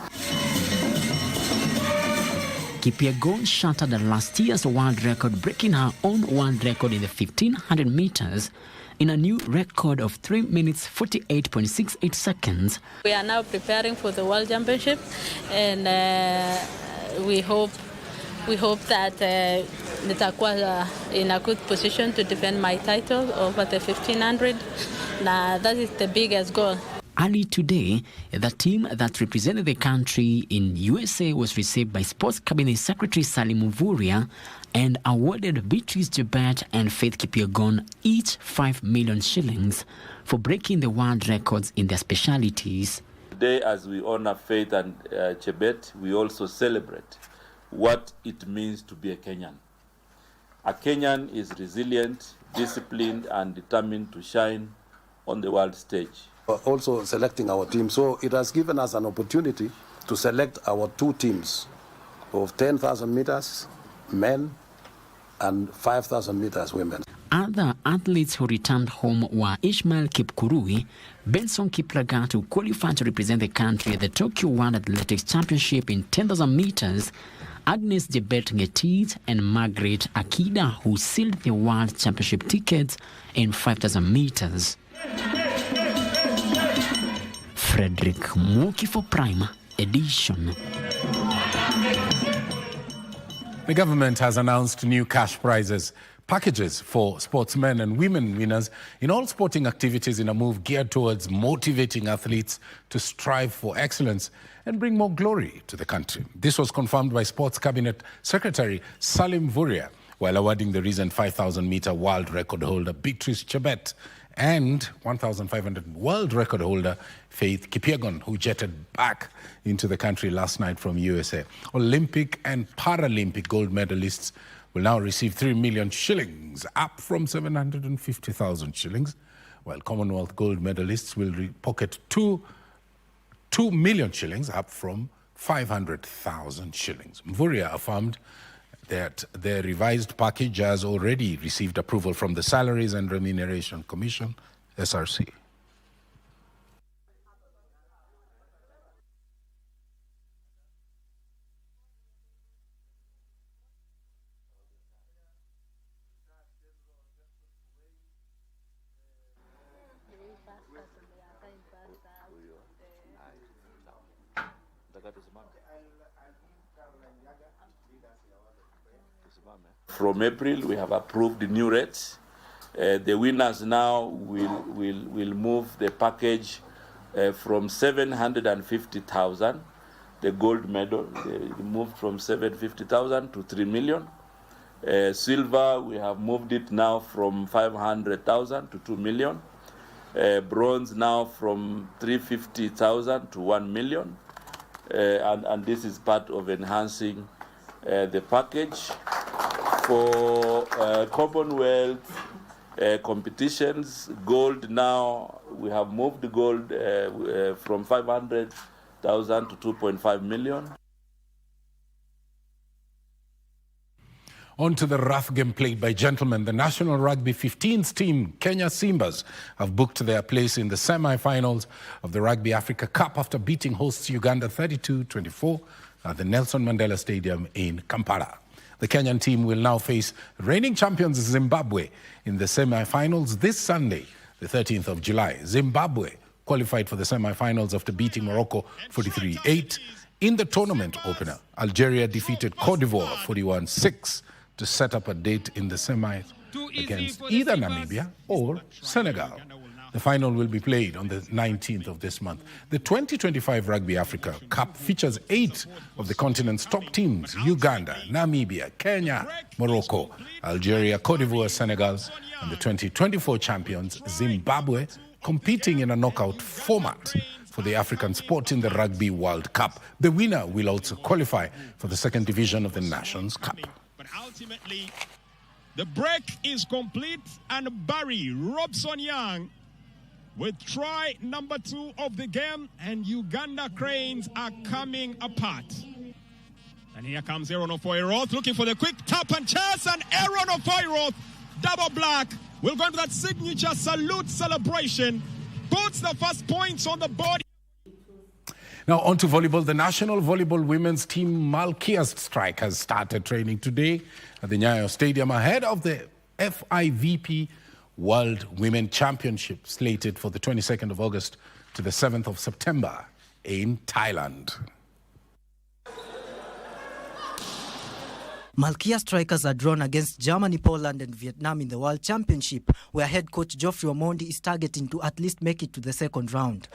Speaker 17: Kipyegon shattered last year's world record, breaking her own world record in the 1,500 meters in a new record of 3 minutes 48.68 seconds.
Speaker 19: We are now preparing for the World Championship, and we hope that nitakuwa in a good position to defend my title over the 1,500. Now that is the biggest goal.
Speaker 17: Early today, the team that represented the country in USA was received by Sports Cabinet Secretary Salim Mvurya and awarded Beatrice Chebet and Faith Kipyegon each 5 million shillings for breaking the world records in their specialities.
Speaker 3: Today, as we honor Faith and Chebet, we also celebrate what it means to be a Kenyan. A Kenyan is resilient, disciplined, and determined to shine on the world stage.
Speaker 5: Also selecting our team, so it has given us an opportunity to select our 2 teams of 10,000 meters men and 5,000 meters women.
Speaker 17: Other athletes who returned home were Ishmael Kipkurui, Benson Kiplagat, who qualified to represent the country at the Tokyo World Athletics Championship in 10,000 meters, Agnes Jebet Ngetit, and Margaret Akida, who sealed the World Championship tickets in 5,000 meters. Frederick Muki for Prime Edition.
Speaker 10: The government has announced new cash prizes packages for sportsmen and women winners in all sporting activities in a move geared towards motivating athletes to strive for excellence and bring more glory to the country. This was confirmed by Sports Cabinet Secretary Salim Mvurya while awarding the recent 5,000-meter world record holder Beatrice Chebet and 1,500 world record holder Faith Kipyegon, who jetted back into the country last night from USA. Olympic and Paralympic gold medalists will now receive 3 million shillings, up from 750,000 shillings, while Commonwealth gold medalists will pocket 2 million shillings, up from 500,000 shillings. Mvurya affirmed that their revised package has already received approval from the Salaries and Remuneration Commission, SRC.
Speaker 3: From April, we have approved the new rates. The winners now will move the package from 750,000, the gold medal, they moved from 750,000 to 3 million. Silver, we have moved it now from 500,000 to 2 million. Bronze now from 350,000 to 1 million. And this is part of enhancing the package. For Commonwealth competitions, gold now, we have moved the gold from 500,000 to 2.5 million.
Speaker 10: On to the rough game played by gentlemen. The National Rugby 15s team, Kenya Simbas, have booked their place in the semi-finals of the Rugby Africa Cup after beating hosts Uganda 32-24 at the Nelson Mandela Stadium in Kampala. The Kenyan team will now face reigning champions Zimbabwe in the semi-finals this Sunday, the 13th of July. Zimbabwe qualified for the semi-finals after beating Morocco 43-8 in the tournament opener. Algeria defeated Cote d'Ivoire 41-6 to set up a date in the semis against either Namibia or Senegal. The final will be played on the 19th of this month. The 2025 Rugby Africa Cup features 8 of the continent's top teams: Uganda, Namibia, Kenya, Morocco, Algeria, Cote d'Ivoire, Senegal, and the 2024 champions, Zimbabwe, competing in a knockout format for the African sport in the Rugby World Cup. The winner will also qualify for the second division of the Nations Cup.
Speaker 6: But ultimately, the break is complete, and Barry Robson Young with try number 2 of the game, and Uganda Cranes are coming apart. And here comes Aaron Ofoyroth looking for the quick tap and chase, and Aaron Ofoyroth, double black, will go into that signature salute celebration, puts the first points on the board.
Speaker 10: Now on to volleyball. The National Volleyball Women's Team Malkias strike has started training today at the Nyayo Stadium ahead of the FIVP World Women Championship slated for the 22nd of August to the 7th of September in Thailand.
Speaker 7: Malkia strikers are drawn against Germany, Poland and Vietnam in the World Championship, where head coach Geoffrey Omondi is targeting to at least make it to the second round.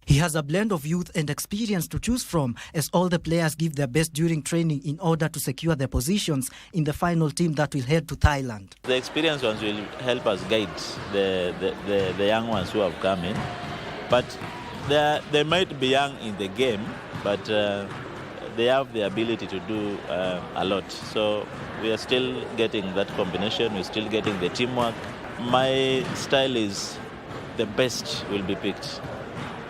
Speaker 7: He has a blend of youth and experience to choose from, as all the players give their best during training in order to secure their positions in the final team that will head to Thailand.
Speaker 8: The experienced ones will help us guide the young ones who have come in, but they might be young in the game, but they have the ability to do a lot. So we are still getting that combination, we're still getting the teamwork. My style is the best will be picked.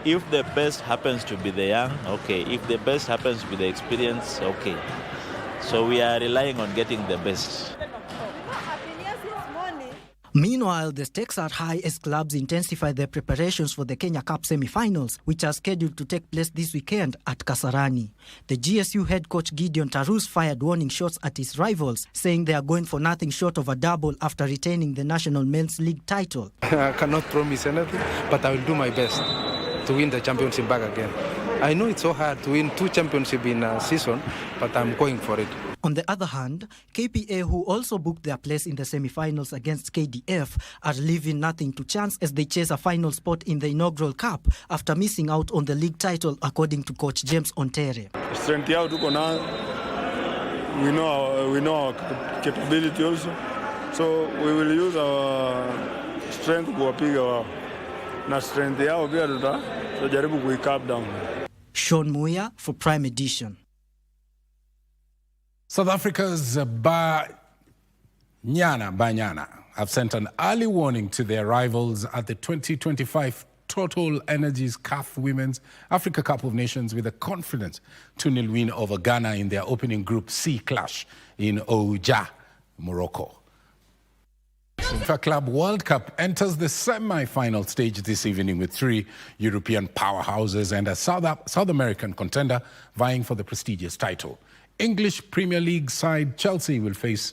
Speaker 8: If the best happens to be the young, okay. If the best happens to be the experienced, okay. So we are relying on getting the best.
Speaker 7: Meanwhile, the stakes are high as clubs intensify their preparations for the Kenya Cup semi-finals, which are scheduled to take place this weekend at Kasarani. The GSU head coach Gideon Tarus fired warning shots at his rivals, saying they are going for nothing short of a double after retaining the National Men's League title.
Speaker 12: I cannot promise anything, but I will do my best to win the championship back again. I know it's so hard to win 2 championships in a season, but I'm going for it.
Speaker 7: On the other hand, KPA, who also booked their place in the semi-finals against KDF, are leaving nothing to chance as they chase a final spot in the inaugural cup after missing out on the league title, according to coach James Ontere.
Speaker 20: Strength out, we know our capability also, so we will use our strength kuwapiga na strength yao pia tutajaribu kuicap down.
Speaker 7: Sean Muya for Prime Edition.
Speaker 10: South Africa's Banyana have sent an early warning to their rivals at the 2025 Total Energies CAF Women's Africa Cup of Nations with a confident 2-0 win over Ghana in their opening Group C clash in Oujah, Morocco. FIFA Club World Cup enters the semi-final stage this evening with 3 European powerhouses and a South American contender vying for the prestigious title. English Premier League side Chelsea will face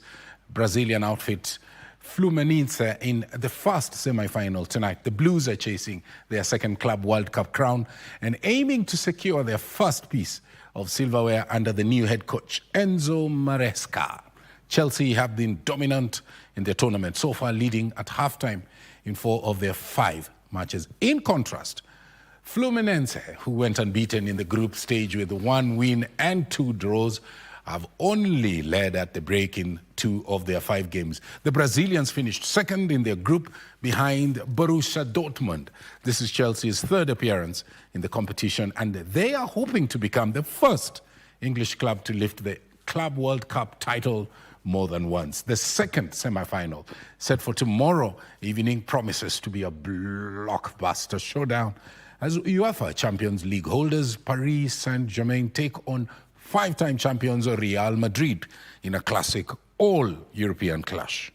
Speaker 10: Brazilian outfit Fluminense in the first semi-final tonight. The Blues are chasing their second Club World Cup crown and aiming to secure their first piece of silverware under the new head coach Enzo Maresca. Chelsea have been dominant in their tournament so far, leading at halftime in 4 of their 5 matches. In contrast, Fluminense, who went unbeaten in the group stage with 1 win and 2 draws, have only led at the break in 2 of their 5 games. The Brazilians finished second in their group behind Borussia Dortmund. This is Chelsea's 3rd appearance in the competition, and they are hoping to become the first English club to lift the Club World Cup title more than once. The second semi-final, set for tomorrow evening, promises to be a blockbuster showdown as UEFA Champions League holders Paris Saint-Germain take on 5-time champions Real Madrid in a classic all-European clash.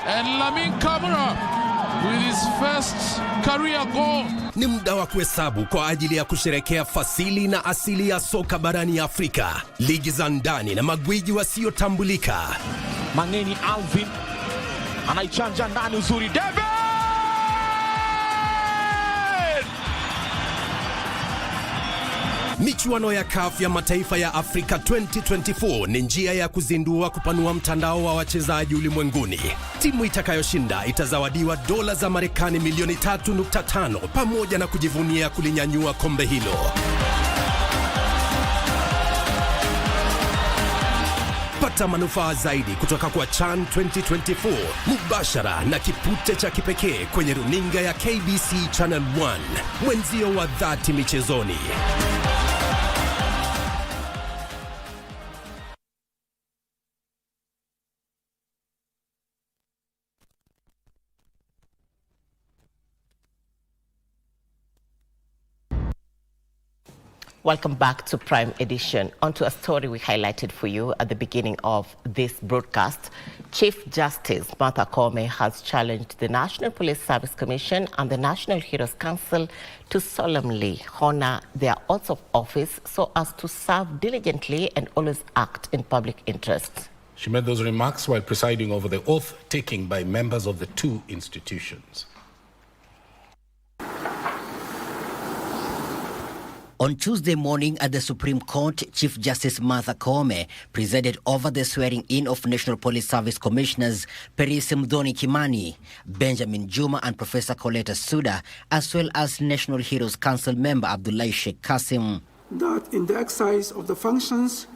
Speaker 2: And Lamine Camara with his first career goal.
Speaker 21: Ni muda wa kuhesabu kwa ajili ya kusherekea fasili na asili ya soka barani Afrika. Ligi za ndani na magwiji wasiotambulika.
Speaker 22: Mangeni Alvin anaichanja ndani uzuri. David!
Speaker 21: Michuano ya CAF ya mataifa ya Afrika 2024 ni njia ya kuzindua kupanua mtandao wa wachezaji ulimwenguni. Timu itakayoshinda itazawadiwa dola za Marekani milioni 3.5 pamoja na kujivunia kulinyanyua kombe hilo. Pata manufaa zaidi kutoka kwa CHAN 2024 mubashara na kipute cha kipekee kwenye runinga ya KBC Channel 1, mwenzio wa dhati michezoni.
Speaker 23: Welcome back to Prime Edition. Onto a story we highlighted for you at the beginning of this broadcast. Chief Justice Martha Koome has challenged the National Police Service Commission and the National Heroes Council to solemnly honor their oaths of office so as to serve diligently and always act in public interest.
Speaker 10: She made those remarks while presiding over the oath taking by members of the two institutions.
Speaker 1: On Tuesday morning at the Supreme Court, Chief Justice Martha Koome presided over the swearing-in of National Police Service Commissioners Perisi Mdhoni Kimani, Benjamin Juma and Professor Coletta Suda, as well as National Heroes Council member Abdullahi Sheikh Kasim.
Speaker 13: That in the exercise of the functions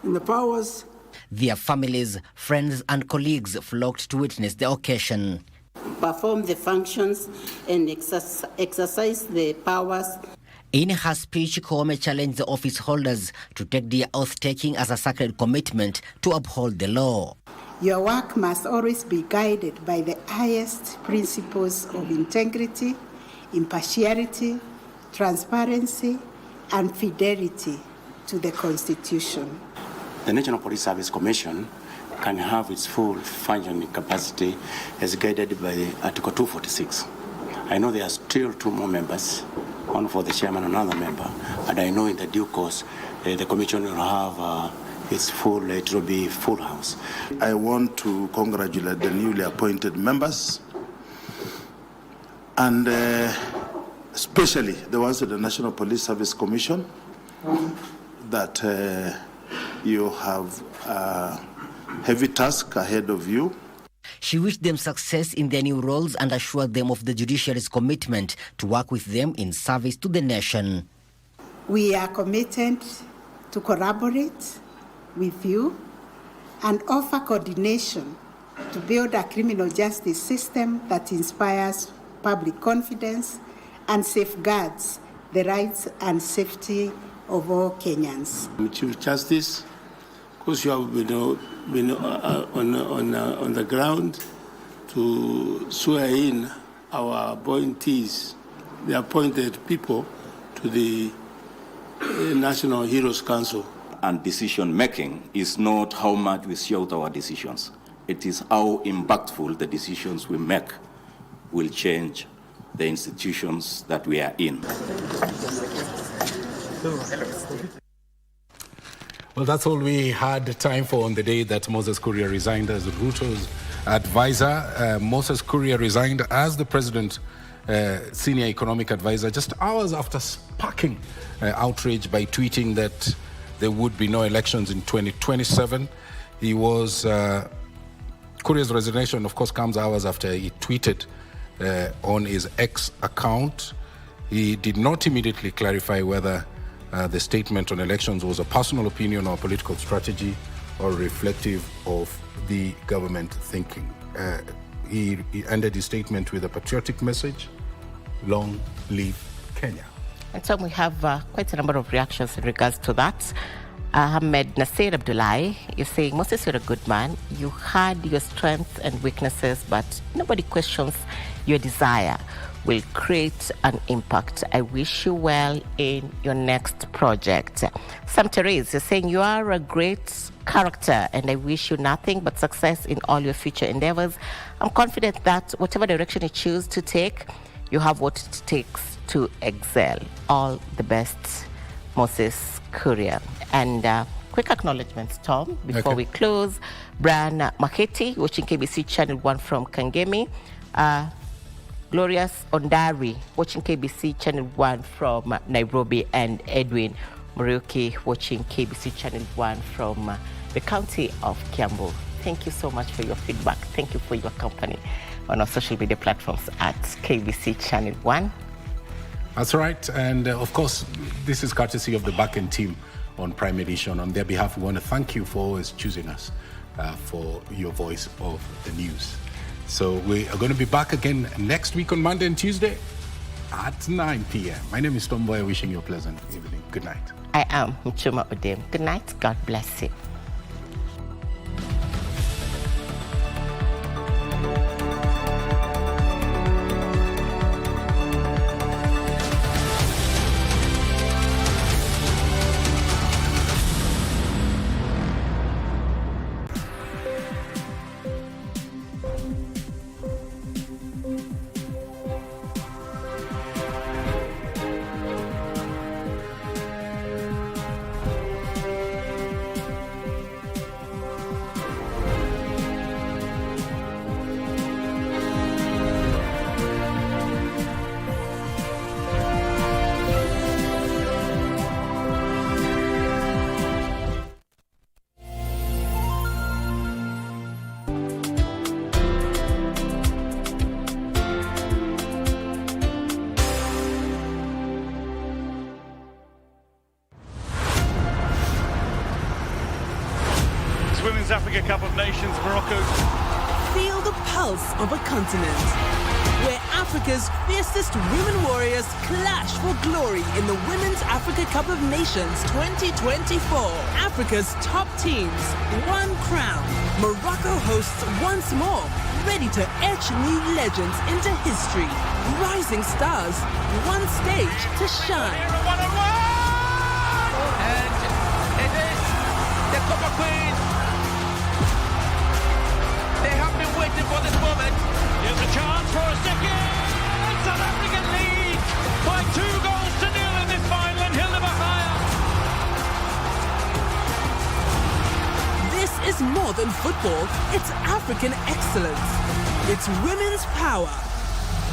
Speaker 13: and the powers,
Speaker 1: their families, friends and colleagues flocked to witness the occasion.
Speaker 14: Perform the functions and exercise the powers.
Speaker 1: In her speech, Koome challenged the office holders to take their oath-taking as a sacred commitment to uphold the law.
Speaker 14: Your work must always be guided by the highest principles of integrity, impartiality, transparency, and fidelity to the Constitution.
Speaker 15: The National Police Service Commission can have its full functioning capacity as guided by Article 246. I know there are still two more members, one for the chairman and another member, and I know in the due course the commission will have its full, it will be full house.
Speaker 24: I want to congratulate the newly appointed members and especially the ones at the National Police Service Commission, that you have a heavy task ahead of you.
Speaker 1: She wished them success in their new roles and assured them of the judiciary's commitment to work with them in service to the nation.
Speaker 14: We are committed to collaborate with you and offer coordination to build a criminal justice system that inspires public confidence and safeguards the rights and safety of all Kenyans.
Speaker 15: Chief Justice, of course you have been on the ground to swear in our appointees, the appointed people to the National Heroes Council.
Speaker 25: And decision making is not how much we shout our decisions. It is how impactful the decisions we make will change the institutions that we are in.
Speaker 10: Well, that's all we had time for on the day that Moses Kuria resigned as Ruto's advisor. Moses Kuria resigned as the president, senior economic advisor, just hours after sparking outrage by tweeting that there would be no elections in 2027. He was, Kuria's resignation, of course, comes hours after he tweeted on his X account. He did not immediately clarify whether the statement on elections was a personal opinion or political strategy or reflective of the government thinking. He ended his statement with a patriotic message: long live Kenya.
Speaker 23: And so we have quite a number of reactions in regards to that. Ahmed Nasir Abdullahi is saying, Moses, you're a good man. You had your strengths and weaknesses, but nobody questions your desire will create an impact. I wish you well in your next project. Sam Therese is saying, you are a great character and I wish you nothing but success in all your future endeavors. I'm confident that whatever direction you choose to take, you have what it takes to excel. All the best, Moses Kuria. And quick acknowledgements, Tom, before we close. Brian Maketi, watching KBC Channel 1 from Kangemi. Glorious Ondari, watching KBC Channel 1 from Nairobi. And Edwin Muriuki, watching KBC Channel 1 from the county of Kiambu. Thank you so much for your feedback. Thank you for your company on our social media platforms at KBC Channel 1.
Speaker 10: That's right. And of course, this is courtesy of the back-end team on Prime Edition. On their behalf, we want to thank you for always choosing us for your voice of the news. So we are going to be back again next week on Monday and Tuesday at 9 p.m. My name is Mboya, wishing you a pleasant evening. Good night.
Speaker 23: I am Muchuma Odim. Good night. God bless you.
Speaker 4: this Women's Africa Cup of Nations, Morocco.
Speaker 9: Feel the pulse of a continent, where Africa's fiercest women warriors clash for glory in the Women's Africa Cup of Nations 2024. Africa's top teams, one crown. Morocco hosts once more, ready to etch new legends into history. Rising stars, one stage to shine.
Speaker 22: And it is the Cup of Queens. They have been waiting for this moment. Here's a chance for a second. South African lead by 2-0 in this final, and Hilda Bahia.
Speaker 9: This is more than football, it's African excellence. It's women's power.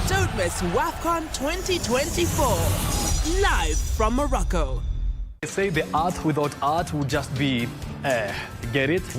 Speaker 9: Don't miss WAFCON 2024, live from Morocco.
Speaker 11: They say the art without art would just be, get it?